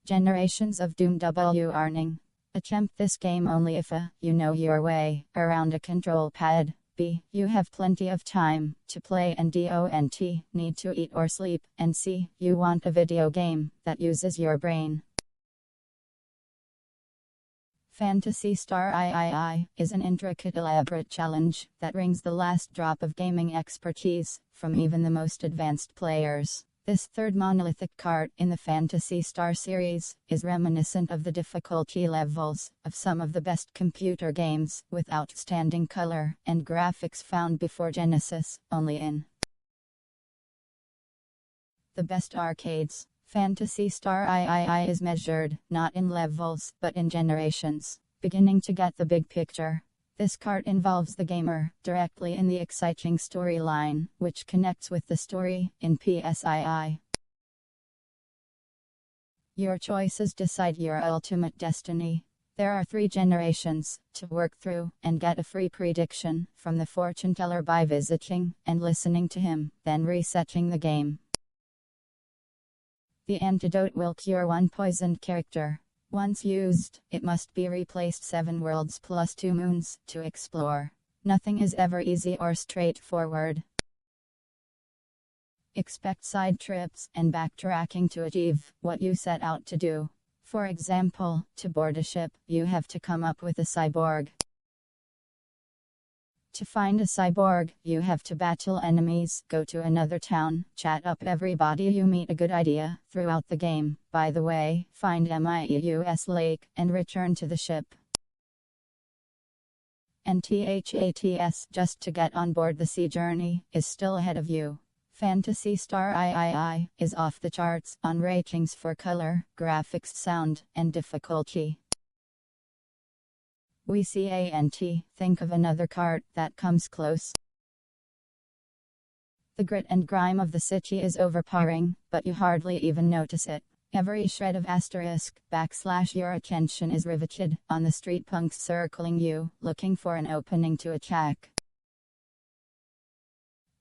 Generations of Doom W Arning. Attempt this game only if you know your way around a control pad. B. You have plenty of time to play and DONT need to eat or sleep. And C. You want a video game that uses your brain. Phantasy Star III is an intricate elaborate challenge that wrings the last drop of gaming expertise from even the most advanced players. This third monolithic cart in the Phantasy Star series is reminiscent of the difficulty levels of some of the best computer games with outstanding color and graphics found before Genesis, only in the best arcades. Phantasy Star III is measured, not in levels, but in generations. Beginning to get the big picture. This cart involves the gamer directly in the exciting storyline, which connects with the story in PSII. Your choices decide your ultimate destiny. There are 3 generations to work through and get a free prediction from the fortune teller by visiting and listening to him, then resetting the game. The antidote will cure one poisoned character. Once used, it must be replaced 7 worlds plus 2 moons to explore. Nothing is ever easy or straightforward. Expect side trips and backtracking to achieve what you set out to do. For example, to board a ship, you have to come up with a cyborg. To find a cyborg, you have to battle enemies, go to another town, chat up everybody you meet. A good idea throughout the game, by the way, find Mius Lake and return to the ship. And THATS, just to get on board the sea journey, is still ahead of you. Phantasy Star III is off the charts on ratings for color, graphics, sound, and difficulty. We can't think of another cart that comes close. The grit and grime of the city is overpowering, but you hardly even notice it. Every shred of */ your attention is riveted on the street punks circling you, looking for an opening to attack.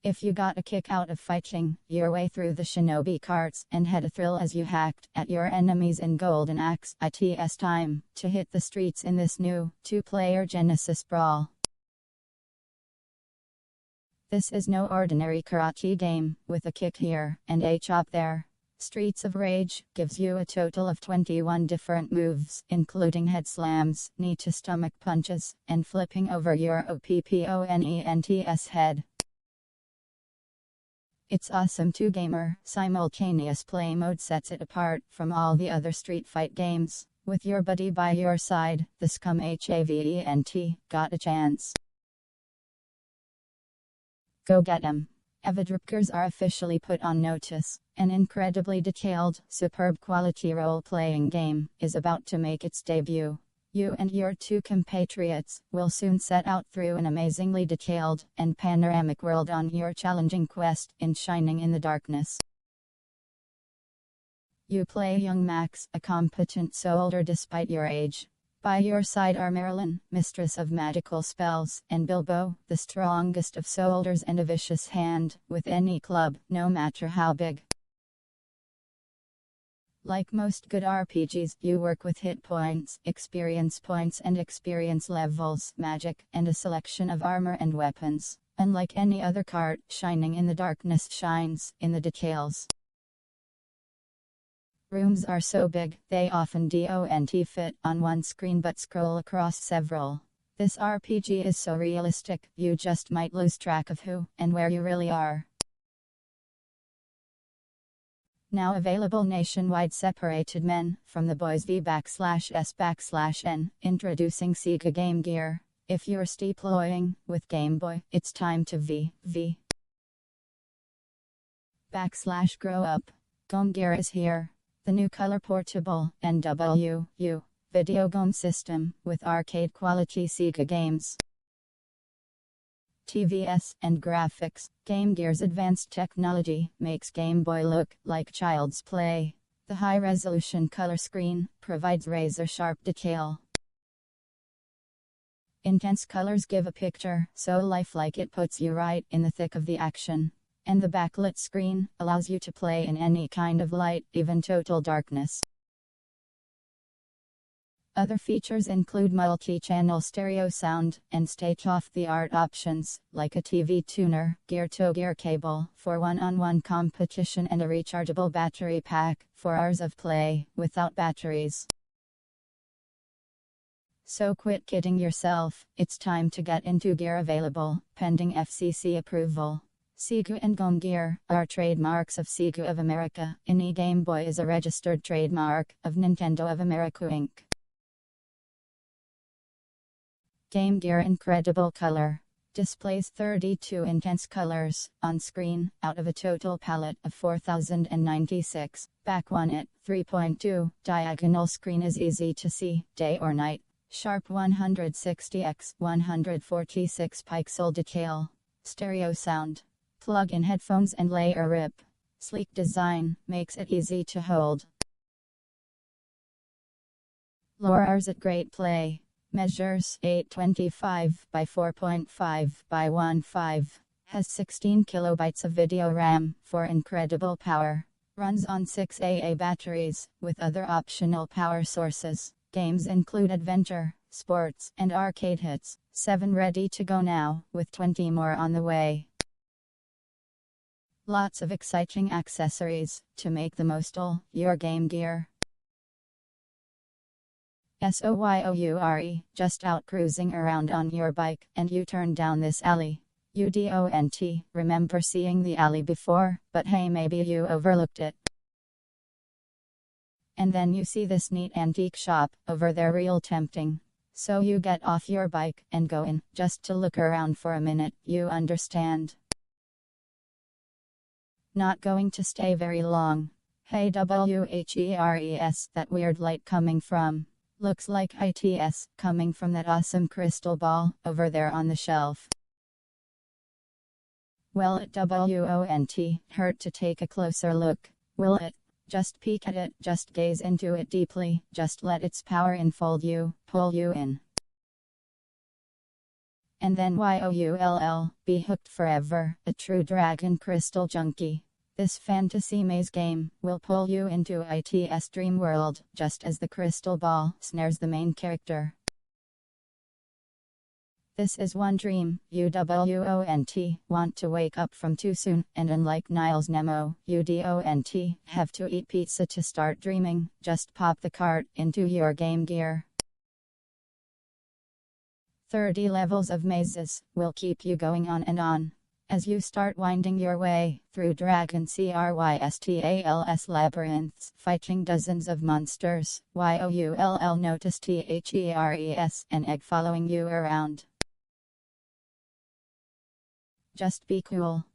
If you got a kick out of fighting your way through the shinobi carts and had a thrill as you hacked at your enemies in Golden Axe, it's time to hit the streets in this new 2-player Genesis brawl. This is no ordinary karate game, with a kick here and a chop there. Streets of Rage gives you a total of 21 different moves, including head slams, knee to stomach punches, and flipping over your opponent's head. Its awesome 2-gamer, simultaneous play mode sets it apart from all the other Street Fight games. With your buddy by your side, the scum HAVENT got a chance. Go get 'em. Avidripkers are officially put on notice. An incredibly detailed, superb quality role-playing game is about to make its debut. You and your 2 compatriots will soon set out through an amazingly detailed and panoramic world on your challenging quest in Shining in the Darkness. You play young Max, a competent soldier despite your age. By your side are Marilyn, mistress of magical spells, and Bilbo, the strongest of soldiers and a vicious hand with any club, no matter how big. Like most good RPGs, you work with hit points, and experience levels, magic, and a selection of armor and weapons. Unlike any other cart, Shining in the Darkness shines in the details. Rooms are so big, they often don't fit on one screen but scroll across several. This RPG is so realistic, you just might lose track of who and where you really are. Now available nationwide. Separated Men from the Boys V/S/N, introducing Sega Game Gear. If you're deploying with Game Boy, it's time to /grow up. Game Gear is here. The new color portable NWU video game system with arcade quality Sega games, TVS, and graphics. Game Gear's advanced technology makes Game Boy look like child's play. The high-resolution color screen provides razor-sharp detail. Intense colors give a picture so lifelike it puts you right in the thick of the action. And the backlit screen allows you to play in any kind of light, even total darkness. Other features include multi-channel stereo sound, and state-of-the-art options, like a TV tuner, gear-to-gear cable, for one-on-one competition, and a rechargeable battery pack, for hours of play, without batteries. So quit kidding yourself, it's time to get into Gear. Available, pending FCC approval. Sega and Game Gear are trademarks of Sega of America. Any Game Boy is a registered trademark of Nintendo of America Inc. Game Gear incredible color. Displays 32 intense colors on screen, out of a total palette of 4096. Back one at 3.2. Diagonal screen is easy to see, day or night. Sharp 160x 146 pixel detail. Stereo sound. Plug-in headphones and layer rip. Sleek design makes it easy to hold. Lures at great play. Measures 825 by 4.5 by 1.5. Has 16 kilobytes of video RAM for incredible power. Runs on 6AA batteries with other optional power sources. Games include adventure, sports, and arcade hits. 7 ready to go now, with 20 more on the way. Lots of exciting accessories to make the most of your game gear. SOYOURE, just out cruising around on your bike, and you turn down this alley. UDONT, remember seeing the alley before, but hey, maybe you overlooked it. And then you see this neat antique shop over there, real tempting. So you get off your bike and go in, just to look around for a minute, you understand. Not going to stay very long. Hey WHERES, that weird light coming from. Looks like ITS, coming from that awesome crystal ball, over there on the shelf. Well, it won't hurt to take a closer look, will it? Just peek at it, just gaze into it deeply, just let its power enfold you, pull you in. And then YOULL, be hooked forever, a true Dragon Crystal junkie. This fantasy maze game will pull you into IT's dream world, just as the crystal ball snares the main character. This is one dream, UWONT, want to wake up from too soon, and unlike Niles Nemo, UDONT, have to eat pizza to start dreaming, just pop the cart into your game gear. 30 levels of mazes will keep you going on and on. As you start winding your way through Dragon Crystals labyrinths, fighting dozens of monsters, YOULL notice THERES, an egg following you around. Just be cool.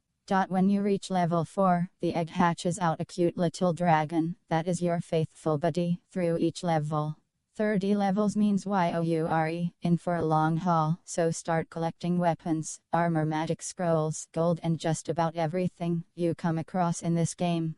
When you reach level 4, the egg hatches out a cute little dragon that is your faithful buddy through each level. 30 levels means YOURE, in for a long haul, so start collecting weapons, armor, magic scrolls, gold, and just about everything you come across in this game.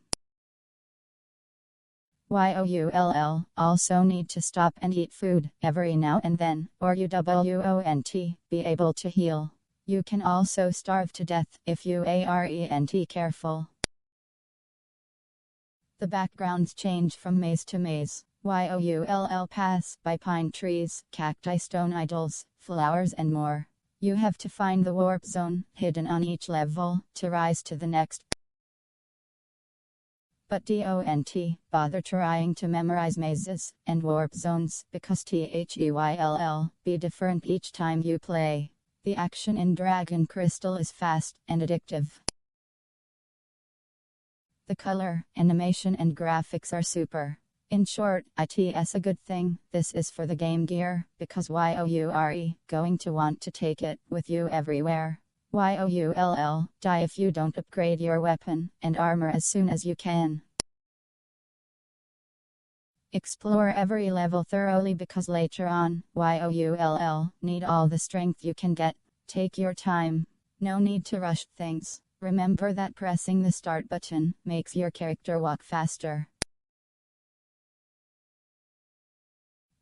YOULL also need to stop and eat food every now and then, or you won't be able to heal. You can also starve to death if you aren't careful. The backgrounds change from maze to maze. YOULL pass by pine trees, cacti, stone idols, flowers, and more. You have to find the warp zone hidden on each level to rise to the next. But don't bother trying to memorize mazes and warp zones, because THEYLL be different each time you play. The action in Dragon Crystal is fast and addictive. The color, animation, and graphics are super. In short, it's a good thing. This is for the game gear, because YOURE going to want to take it with you everywhere. YOULL die if you don't upgrade your weapon and armor as soon as you can. Explore every level thoroughly, because later on, YOULL need all the strength you can get. Take your time. No need to rush things. Remember that pressing the start button makes your character walk faster.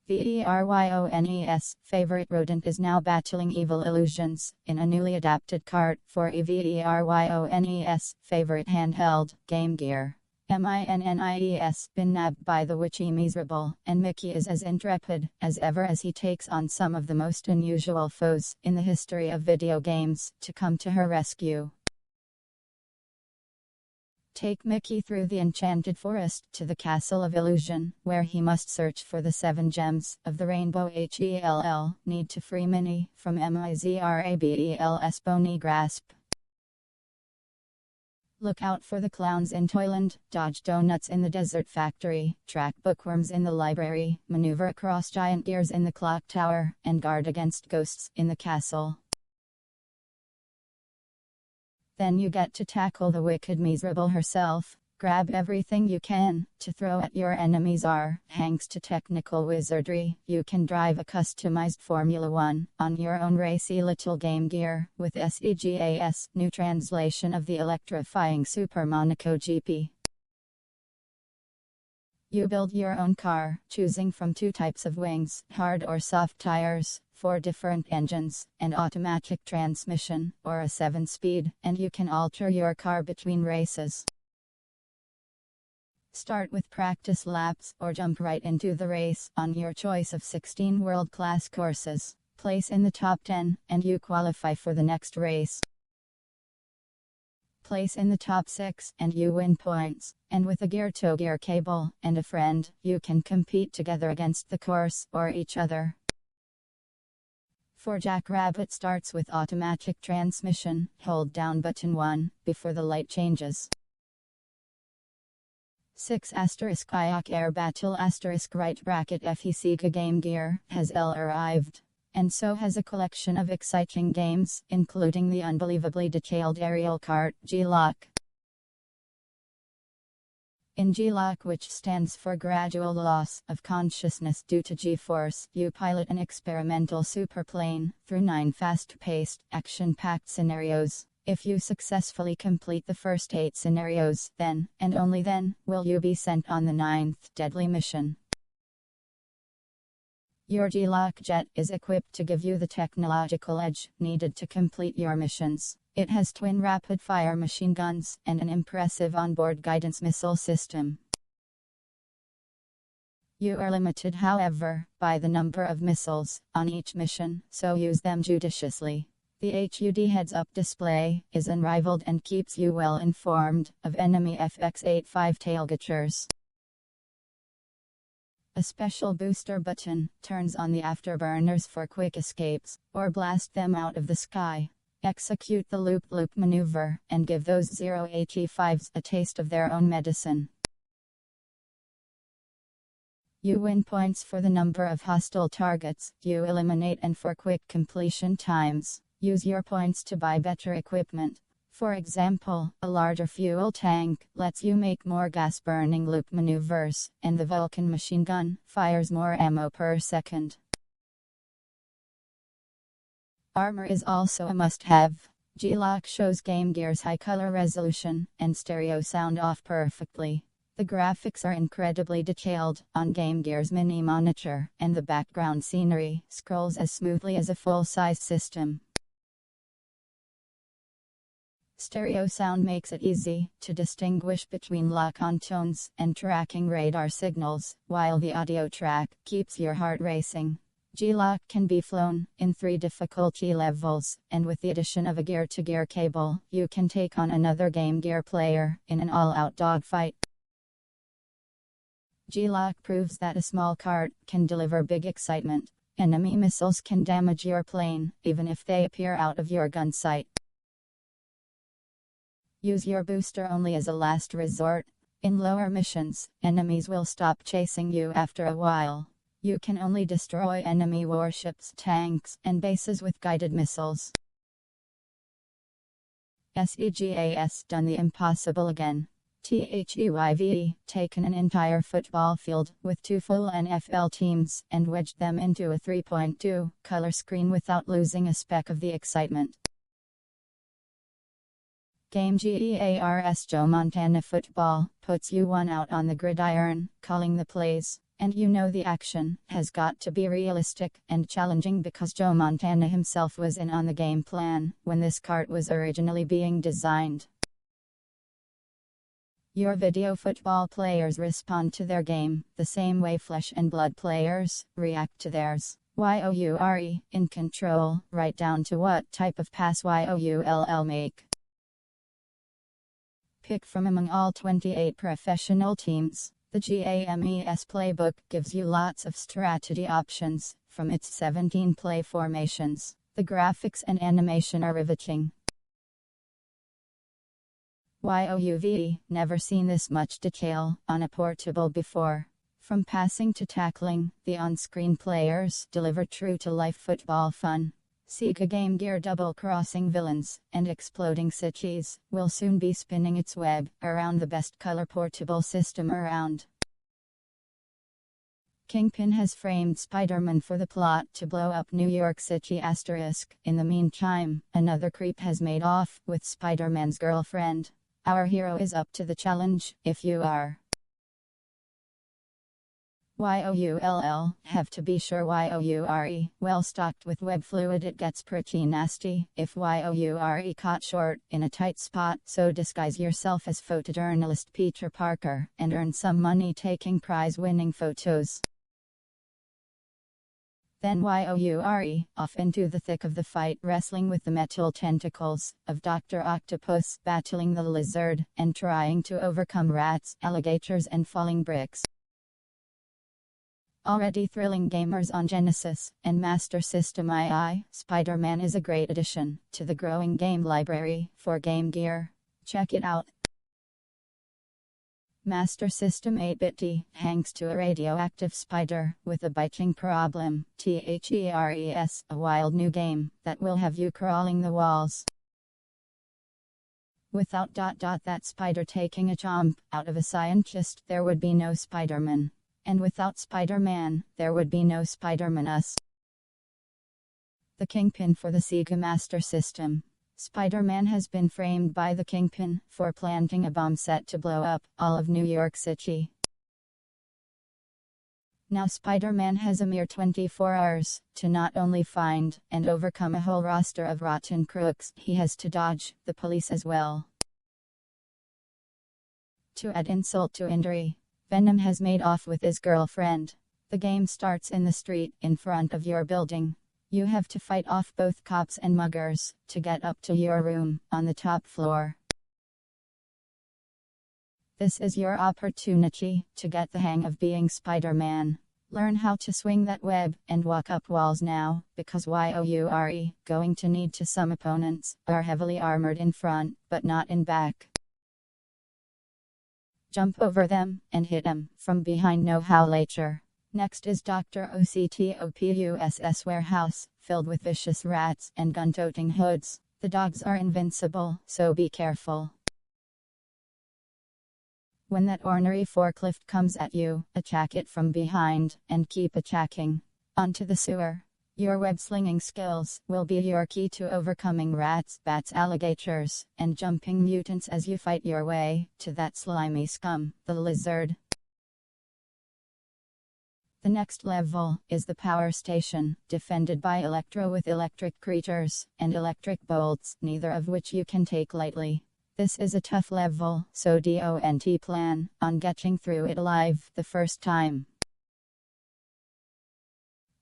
VERYONES favorite rodent is now battling evil illusions in a newly adapted cart for VERYONES favorite handheld game gear. MINNIES been nabbed by the witchy miserable, and Mickey is as intrepid as ever as he takes on some of the most unusual foes in the history of video games to come to her rescue. Take Mickey through the enchanted forest to the Castle of Illusion, where he must search for the 7 gems of the rainbow. HELL need to free Minnie from MIZRABEL's bony grasp. Look out for the clowns in Toyland, dodge donuts in the desert factory, track bookworms in the library, maneuver across giant gears in the clock tower, and guard against ghosts in the castle. Then you get to tackle the wicked miserable herself, Grab everything you can to throw at your enemies. Thanks to technical wizardry, you can drive a customized Formula 1 on your own racy little Game Gear with SEGAS, new translation of the electrifying Super Monaco GP. You build your own car, choosing from 2 types of wings, hard or soft tires, 4 different engines, an automatic transmission, or a 7-speed, and you can alter your car between races. Start with practice laps or jump right into the race on your choice of 16 world-class courses. Place in the top 10 and you qualify for the next race. Place in the top 6 and you win points. And with a gear-to-gear cable and a friend, you can compete together against the course or each other. For Jackrabbit starts with automatic transmission, hold down button 1 before the light changes. 6 Kayak Air Battle right bracket FEC Game Gear has arrived. And so has a collection of exciting games, including the unbelievably detailed aerial kart, G-Lock. In G-Lock, which stands for Gradual Loss of Consciousness Due to G-Force, you pilot an experimental superplane through 9 fast-paced, action-packed scenarios. If you successfully complete the first 8 scenarios, then, and only then, will you be sent on the 9th deadly mission. Your G-Lock jet is equipped to give you the technological edge needed to complete your missions. It has twin rapid-fire machine guns and an impressive onboard guidance missile system. You are limited, however, by the number of missiles on each mission, so use them judiciously. The HUD heads-up display is unrivaled and keeps you well informed of enemy FX-85 tailgatchers. A special booster button turns on the afterburners for quick escapes, or blast them out of the sky. Execute the loop-loop maneuver, and give those 085s a taste of their own medicine. You win points for the number of hostile targets you eliminate and for quick completion times. Use your points to buy better equipment. For example, a larger fuel tank lets you make more gas-burning loop maneuvers, and the Vulcan machine gun fires more ammo per second. Armor is also a must-have. G-Lock shows Game Gear's high color resolution and stereo sound off perfectly. The graphics are incredibly detailed on Game Gear's mini monitor, and the background scenery scrolls as smoothly as a full-size system. Stereo sound makes it easy to distinguish between lock-on tones and tracking radar signals, while the audio track keeps your heart racing. G-Lock can be flown in 3 difficulty levels, and with the addition of a gear-to-gear cable, you can take on another Game Gear player in an all-out dogfight. G-Lock proves that a small kart can deliver big excitement. Enemy missiles can damage your plane, even if they appear out of your gun sight. Use your booster only as a last resort. In lower missions, enemies will stop chasing you after a while. You can only destroy enemy warships, tanks, and bases with guided missiles. SEGAS done the impossible again. THEYV taken an entire football field with 2 full NFL teams and wedged them into a 3.2 color screen without losing a speck of the excitement. Game GEARS Joe Montana Football puts you one out on the gridiron, calling the plays, and you know the action has got to be realistic and challenging because Joe Montana himself was in on the game plan when this kart was originally being designed. Your video football players respond to their game the same way flesh and blood players react to theirs. YOURE, in control, right down to what type of pass YOULL make. Pick from among all 28 professional teams. The GAMES playbook gives you lots of strategy options from its 17 play formations. The graphics and animation are riveting. YOUVE, never seen this much detail on a portable before. From passing to tackling, the on-screen players deliver true-to-life football fun. Sega Game Gear double-crossing villains and exploding cities will soon be spinning its web around the best color portable system around. Kingpin has framed Spider-Man for the plot to blow up New York City *. In the meantime, another creep has made off with Spider-Man's girlfriend. Our hero is up to the challenge, if you are. YOULL, have to be sure YOURE, well stocked with web fluid it gets pretty nasty, if YOURE caught short in a tight spot, so disguise yourself as photojournalist Peter Parker, and earn some money taking prize-winning photos. Then YOURE, off into the thick of the fight wrestling with the metal tentacles of Dr. Octopus, battling the lizard, and trying to overcome rats, alligators and falling bricks. Already thrilling gamers on Genesis and Master System II, Spider-Man is a great addition to the growing game library for Game Gear. Check it out. Master System 8-bit hangs to a radioactive spider with a biting problem. THERES, a wild new game that will have you crawling the walls. Without that spider taking a chomp out of a scientist, there would be no Spider-Man. And without Spider-Man, there would be no Spider-Man-us. The Kingpin for the Sega Master System. Spider-Man has been framed by the Kingpin for planting a bomb set to blow up all of New York City. Now Spider-Man has a mere 24 hours to not only find and overcome a whole roster of rotten crooks, he has to dodge the police as well. To add insult to injury, Venom has made off with his girlfriend. The game starts in the street in front of your building. You have to fight off both cops and muggers to get up to your room on the top floor. This is your opportunity to get the hang of being Spider-Man. Learn how to swing that web and walk up walls now, because YOURE going to need to some opponents are heavily armored in front, but not in back. Jump over them and hit them from behind, know how later. Next is Dr. Octopus's warehouse, filled with vicious rats and gun-toting hoods. The dogs are invincible, so be careful. When that ornery forklift comes at you, attack it from behind, and keep attacking. Onto the sewer. Your web-slinging skills will be your key to overcoming rats, bats, alligators, and jumping mutants as you fight your way to that slimy scum, the lizard. The next level is the power station, defended by Electro with electric creatures and electric bolts, neither of which you can take lightly. This is a tough level, so don't plan on getting through it alive the first time.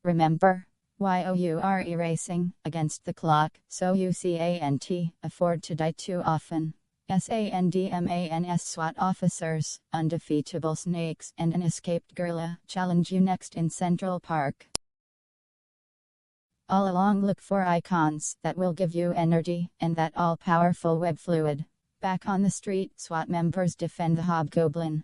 Remember, YOURE racing against the clock, so you can't afford to die too often. SANDMANS SWAT officers, undefeatable snakes, and an escaped gorilla challenge you next in Central Park. All along look for icons that will give you energy and that all-powerful web fluid. Back on the street, SWAT members defend the hobgoblin.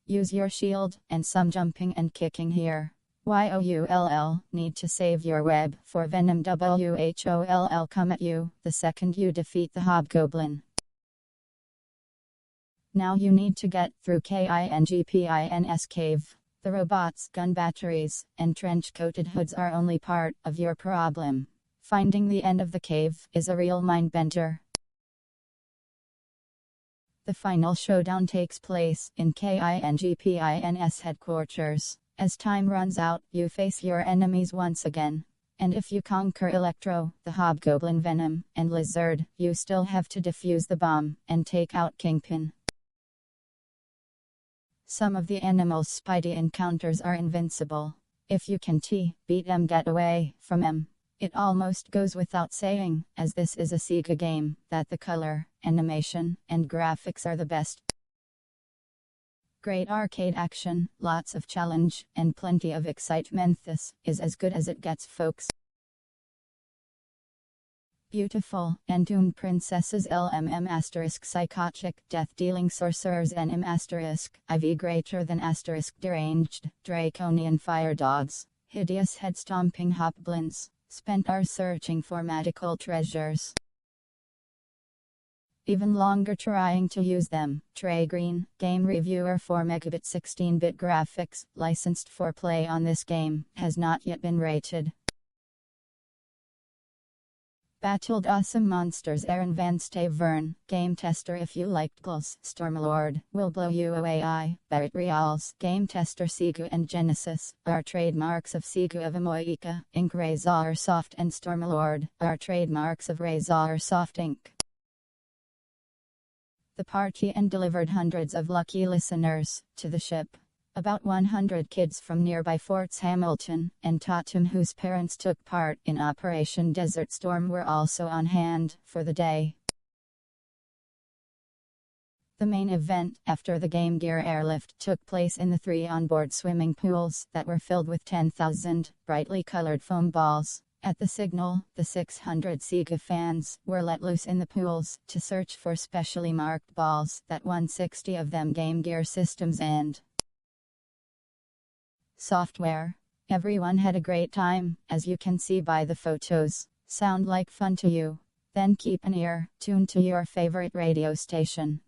Use your shield and some jumping and kicking here. YOULL, need to save your web for Venom WHOLL come at you the second you defeat the hobgoblin. Now you need to get through KINGPINS cave. The robots, gun batteries, and trench-coated hoods are only part of your problem. Finding the end of the cave is a real mind-bender. The final showdown takes place in KINGPINS headquarters. As time runs out, you face your enemies once again. And if you conquer Electro, the Hobgoblin, Venom, and Lizard, you still have to defuse the bomb and take out Kingpin. Some of the animals' Spidey encounters are invincible. If you can beat them, get away from them. It almost goes without saying, as this is a Sega game, that the color, animation, and graphics are the best. Great arcade action, lots of challenge, and plenty of excitement. This is as good as it gets, folks. Beautiful and tuned princesses, LMM*, psychotic, death-dealing sorcerers, NM*, IV greater than *, deranged, draconian fire dogs. Hideous head-stomping hobgoblins spent hours searching for magical treasures. Even longer trying to use them. Trey Green, game reviewer for Megabit 16-bit graphics, licensed for play on this game, has not yet been rated. Battled awesome monsters. Aaron Van Stavern, game tester. If you liked Gulls, Stormlord will blow you away. Barrett Reals, game tester. Sega and Genesis are trademarks of Sega of Amoika, Inc. Razor Soft and Stormlord are trademarks of Razor Soft Inc. The party and delivered hundreds of lucky listeners to the ship. About 100 kids from nearby Forts Hamilton and Tatum whose parents took part in Operation Desert Storm were also on hand for the day. The main event after the Game Gear airlift took place in the 3 onboard swimming pools that were filled with 10,000 brightly colored foam balls. At the signal, the 600 Sega fans were let loose in the pools to search for specially marked balls that 160 of them Game Gear systems and software. Everyone had a great time, as you can see by the photos. Sound like fun to you? Then keep an ear tuned to your favorite radio station.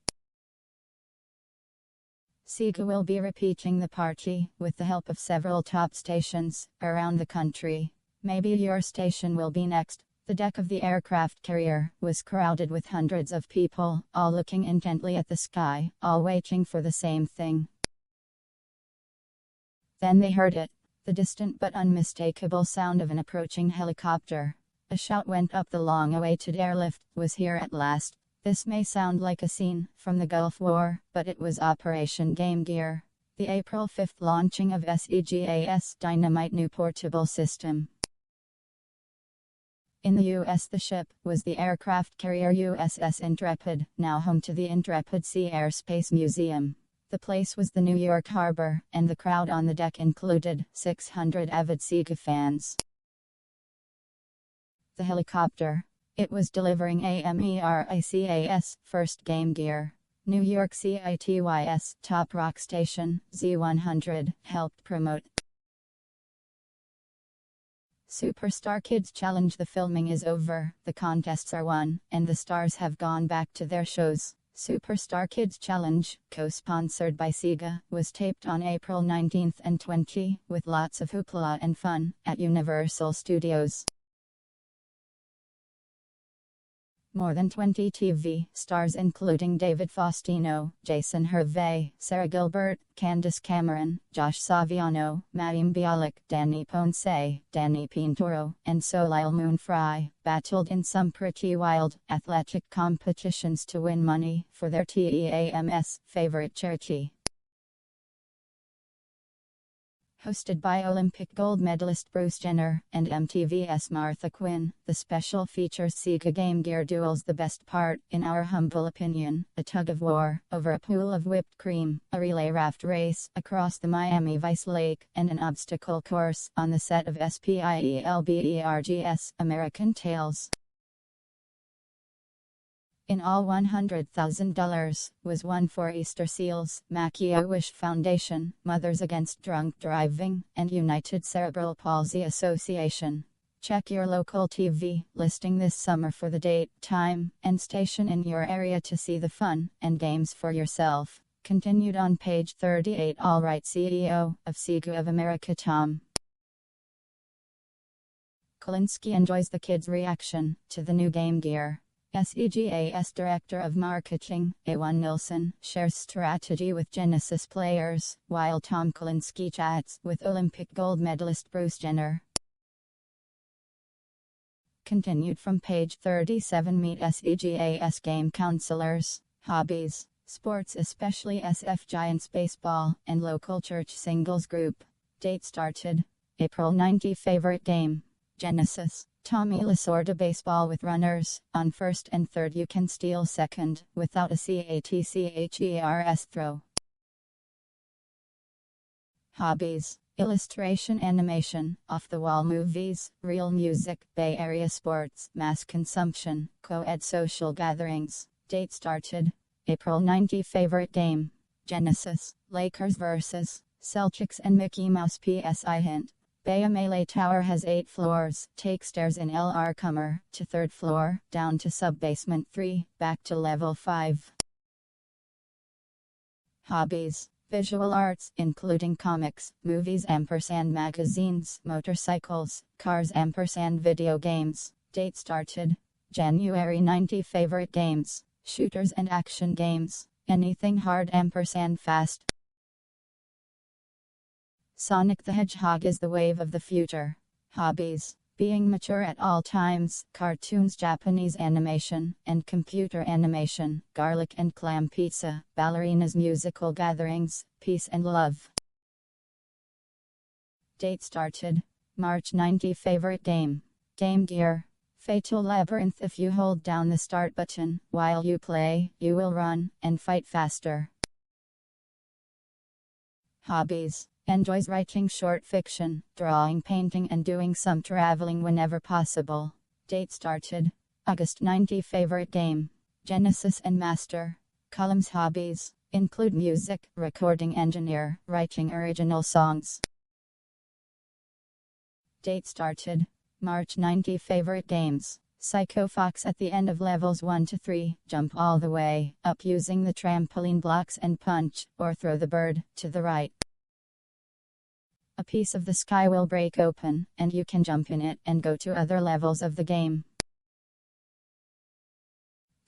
Sega will be repeating the party with the help of several top stations around the country. Maybe your station will be next. The deck of the aircraft carrier was crowded with hundreds of people, all looking intently at the sky, all waiting for the same thing. Then they heard it, the distant but unmistakable sound of an approaching helicopter. A shout went up. The long-awaited airlift was here at last. This may sound like a scene from the Gulf War, but it was Operation Game Gear, the April 5th launching of SEGA's Dynamite new portable system. In the U.S. the ship was the aircraft carrier USS Intrepid, now home to the Intrepid Sea Airspace Museum. The place was the New York Harbor, and the crowd on the deck included 600 avid Sega fans. The helicopter. It was delivering AMERICA's first Game Gear. New York CITY's top rock station, Z100, helped promote. Superstar Kids Challenge. The filming is over, the contests are won, and the stars have gone back to their shows. Superstar Kids Challenge, co-sponsored by Sega, was taped on April 19 and 20, with lots of hoopla and fun, at Universal Studios. More than 20 TV stars including David Faustino, Jason Hervey, Sarah Gilbert, Candace Cameron, Josh Saviano, Mayim Bialik, Danny Ponce, Danny Pinturo, and Soleil Moonfry battled in some pretty wild athletic competitions to win money for their TEAM's favorite charity. Hosted by Olympic gold medalist Bruce Jenner and MTV's Martha Quinn, the special features Sega Game Gear duels. The best part, in our humble opinion, a tug-of-war over a pool of whipped cream, a relay raft race across the Miami Vice Lake, and an obstacle course on the set of Spielberg's American Tales. In all, $100,000 was won for Easter Seals, Make-A-Wish Foundation, Mothers Against Drunk Driving, and United Cerebral Palsy Association. Check your local TV listing this summer for the date, time, and station in your area to see the fun and games for yourself. Continued on page 38. Alright, CEO of Sega of America Tom Kalinske enjoys the kids' reaction to the new Game Gear. SEGA's Director of Marketing, Ewan Nilsson, shares strategy with Genesis players, while Tom Kalinske chats with Olympic gold medalist Bruce Jenner. Continued from page 37. Meet SEGA's game counselors. Hobbies, sports, especially SF Giants baseball, and local church singles group. Date started April 90. Favorite game, Genesis. Tommy Lasorda baseball with runners. On first and third you can steal second, without a catchers throw. Hobbies, illustration, animation, off-the-wall movies, real music, Bay Area sports, mass consumption, co-ed social gatherings. Date started April 90. Favorite game, Genesis. Lakers vs. Celtics and Mickey Mouse. PSI hint. Bay Melee Tower has 8 floors. Take stairs in LR Comer to 3rd floor, down to sub-basement 3, back to level 5. Hobbies. Visual arts, including comics, movies ampersand magazines, motorcycles, cars ampersand video games. Date started. January 90. Favorite games. Shooters and action games. Anything hard ampersand fast. Sonic the Hedgehog is the wave of the future. Hobbies. Being mature at all times, cartoons, Japanese animation, and computer animation, garlic and clam pizza, ballerinas, musical gatherings, peace and love. Date started. March 90. Favorite game. Game Gear. Fatal Labyrinth. If you hold down the start button while you play, you will run and fight faster. Hobbies. Enjoys writing short fiction, drawing, painting, and doing some traveling whenever possible. Date started. August 90. Favorite game. Genesis and Master. Columns. Hobbies include music, recording engineer, writing original songs. Date started. March 90. Favorite games. Psycho Fox. At the end of levels 1 to 3, jump all the way up using the trampoline blocks and punch, or throw the bird to the right. A piece of the sky will break open, and you can jump in it and go to other levels of the game.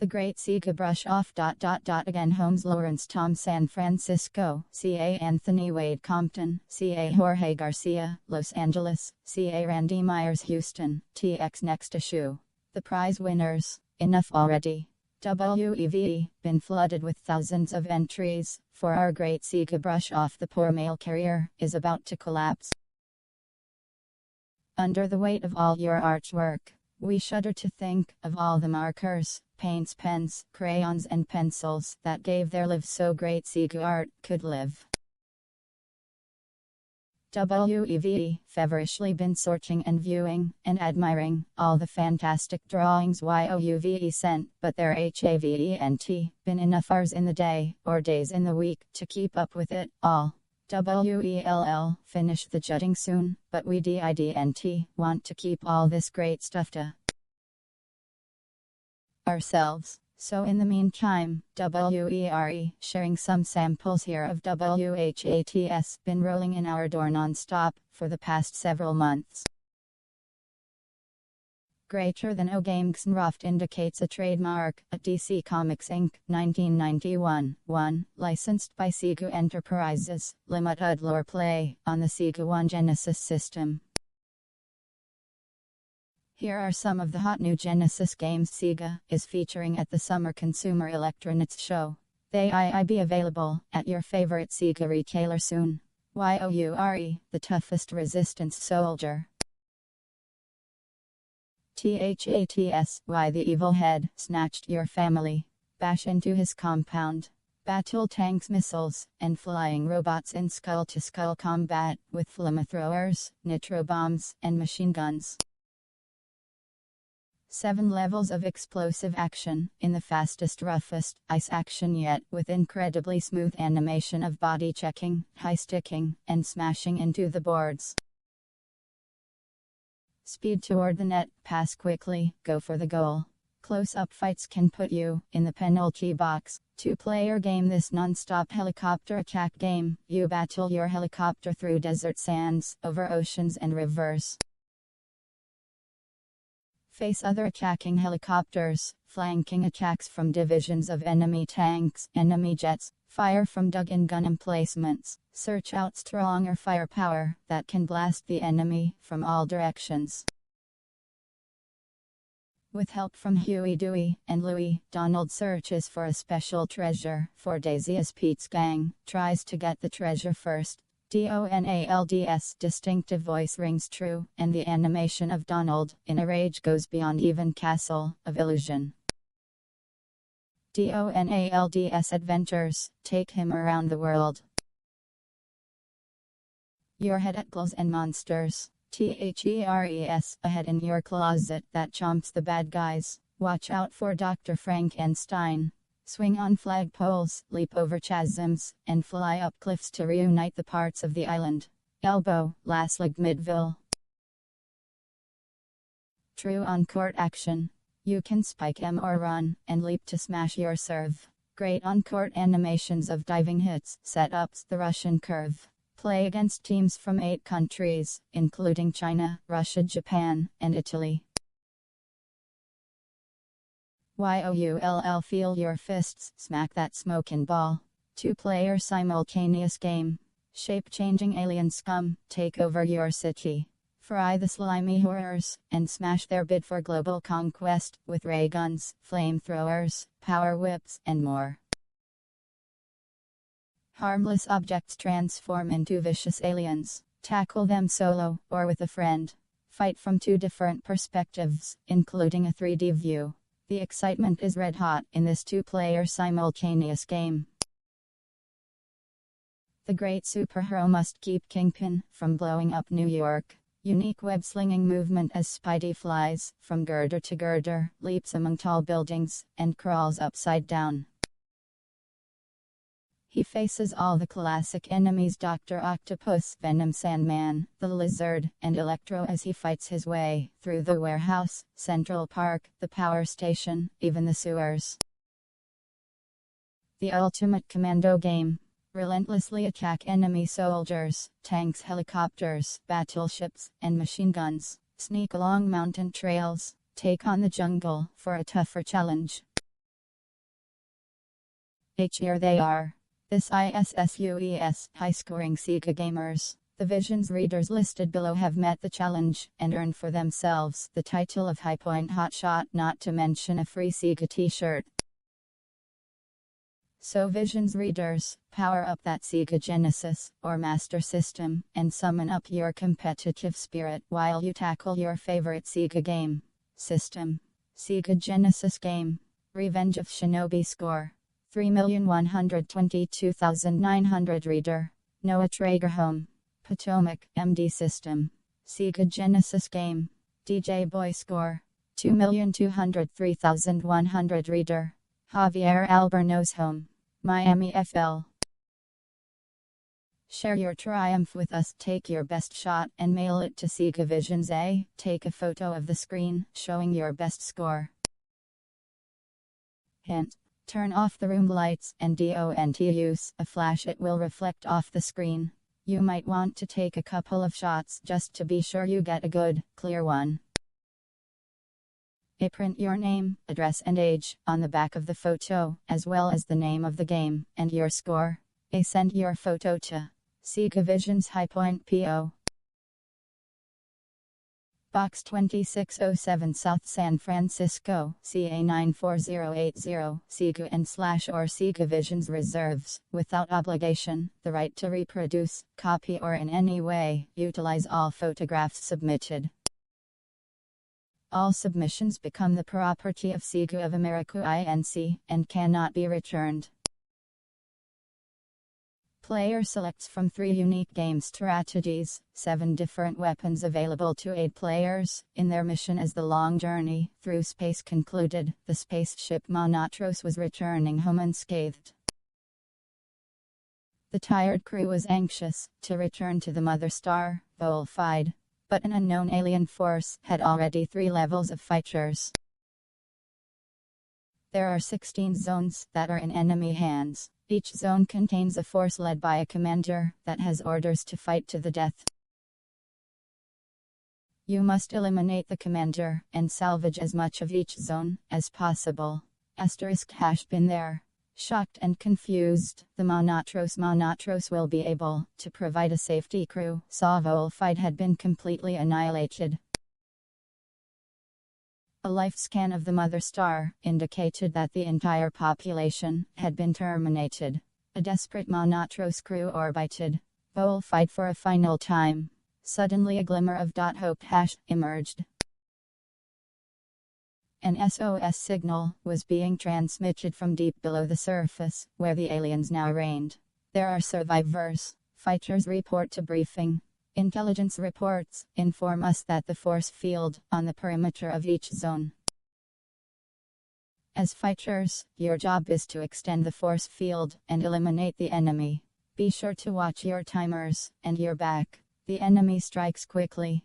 The Great Sega Brush Off. Again Holmes Lawrence Tom San Francisco, CA Anthony Wade Compton, CA Jorge Garcia, Los Angeles, CA Randy Myers Houston, TX Next Issue. The prize winners. Enough already. WEVE, been flooded with thousands of entries, for our Great Sega Brush Off. The poor mail carrier is about to collapse under the weight of all your artwork. We shudder to think of all the markers, paints, pens, crayons and pencils that gave their lives so Great Sega art could live. WEVE, feverishly been sorting and viewing, and admiring, all the fantastic drawings YOUVE sent, but there HAVENT, been enough hours in the day, or days in the week, to keep up with it all. WELL, finish the jutting soon, but we DIDNT, want to keep all this great stuff to ourselves. So in the meantime, WERE, sharing some samples here of WHATS, been rolling in our door non-stop, for the past several months. Greater than O Gamesnroft indicates a trademark, at DC Comics Inc., 1991, 1, licensed by Sega Enterprises, Limited Lore Play, on the Sega One Genesis system. Here are some of the hot new Genesis games Sega is featuring at the Summer Consumer Electronics Show. They will be available at your favorite Sega retailer soon. YOURE, the toughest resistance soldier. THATS, why the evil head snatched your family. Bash into his compound. Battle tanks, missiles, and flying robots in skull-to-skull combat, with flamethrowers, nitro bombs, and machine guns. 7 levels of explosive action, in the fastest, roughest ice action yet, with incredibly smooth animation of body checking, high sticking, and smashing into the boards. Speed toward the net, pass quickly, go for the goal. Close-up fights can put you in the penalty box. 2-player game. This non-stop helicopter attack game, you battle your helicopter through desert sands, over oceans and rivers. Face other attacking helicopters, flanking attacks from divisions of enemy tanks, enemy jets, fire from dug-in gun emplacements, search out stronger firepower that can blast the enemy from all directions. With help from Huey, Dewey, and Louie, Donald searches for a special treasure, for Daisy as Pete's gang tries to get the treasure first. DONALD's distinctive voice rings true, and the animation of Donald, in a rage, goes beyond even Castle of Illusion. DONALD's adventures take him around the world. Your head at ghouls and monsters. THERES, a head in your closet that chomps the bad guys. Watch out for Dr. Frankenstein. Swing on flagpoles, leap over chasms, and fly up cliffs to reunite the parts of the island. elbow, last leg midville. True on-court action. You can spike M or run, and leap to smash your serve. Great on-court animations of diving hits, setups, the Russian curve. Play against teams from 8 countries, including China, Russia, Japan, and Italy. YOULL feel your fists, smack that smokin' ball. 2-player simultaneous game. Shape-changing alien scum, take over your city. Fry the slimy horrors, and smash their bid for global conquest, with ray guns, flamethrowers, power whips, and more. Harmless objects transform into vicious aliens. Tackle them solo, or with a friend. Fight from 2 different perspectives, including a 3D view. The excitement is red hot in this 2-player simultaneous game. The great superhero must keep Kingpin from blowing up New York. Unique web-slinging movement as Spidey flies, from girder to girder, leaps among tall buildings, and crawls upside down. He faces all the classic enemies: Dr. Octopus, Venom, Sandman, the Lizard, and Electro as he fights his way through the warehouse, Central Park, the power station, even the sewers. The ultimate commando game. Relentlessly attack enemy soldiers, tanks, helicopters, battleships, and machine guns. Sneak along mountain trails. Take on the jungle for a tougher challenge. Here they are. This ISSUES high-scoring Sega gamers. The Visions readers listed below have met the challenge and earned for themselves the title of High Point Hotshot, not to mention a free Sega t-shirt. So Visions readers, power up that Sega Genesis or Master System and summon up your competitive spirit while you tackle your favorite Sega game. System. Sega Genesis game. Revenge of Shinobi score. 3,122,900 reader. Noah Traeger home. Potomac MD system. Sega Genesis game. DJ Boy score. 2,203,100 reader. Javier Alberno's home. Miami FL. Share your triumph with us. Take your best shot and mail it to Sega Visions A. Take a photo of the screen showing your best score. Hint. Turn off the room lights and don't use a flash, it will reflect off the screen. You might want to take a couple of shots just to be sure you get a good, clear one. Print your name, address and age on the back of the photo, as well as the name of the game and your score. Send your photo to Sega Visions High Point PO. Box 2607 South San Francisco, CA 94080, Sega and/or Sega Visions reserves, without obligation, the right to reproduce, copy or in any way, utilize all photographs submitted. All submissions become the property of Sega of America Inc. and cannot be returned. Player selects from 3 unique game strategies, 7 different weapons available to aid players in their mission as the long journey through space concluded. The spaceship Monotros was returning home unscathed. The tired crew was anxious to return to the mother star, Volfied. But an unknown alien force had already 3 levels of fighters. There are 16 zones that are in enemy hands. Each zone contains a force led by a commander that has orders to fight to the death. You must eliminate the commander and salvage as much of each zone as possible. *# been there. Shocked and confused, the Monotros will be able to provide a safety crew. Saw Volfied had been completely annihilated. A life scan of the mother star indicated that the entire population had been terminated. A desperate Monotros crew orbited Volfied for a final time. Suddenly a glimmer of .hope # emerged. An SOS signal was being transmitted from deep below the surface, where the aliens now reigned. There are survivors. Fighters report to briefing. Intelligence reports inform us that the force field on the perimeter of each zone. As fighters, your job is to extend the force field and eliminate the enemy. Be sure to watch your timers and your back. The enemy strikes quickly.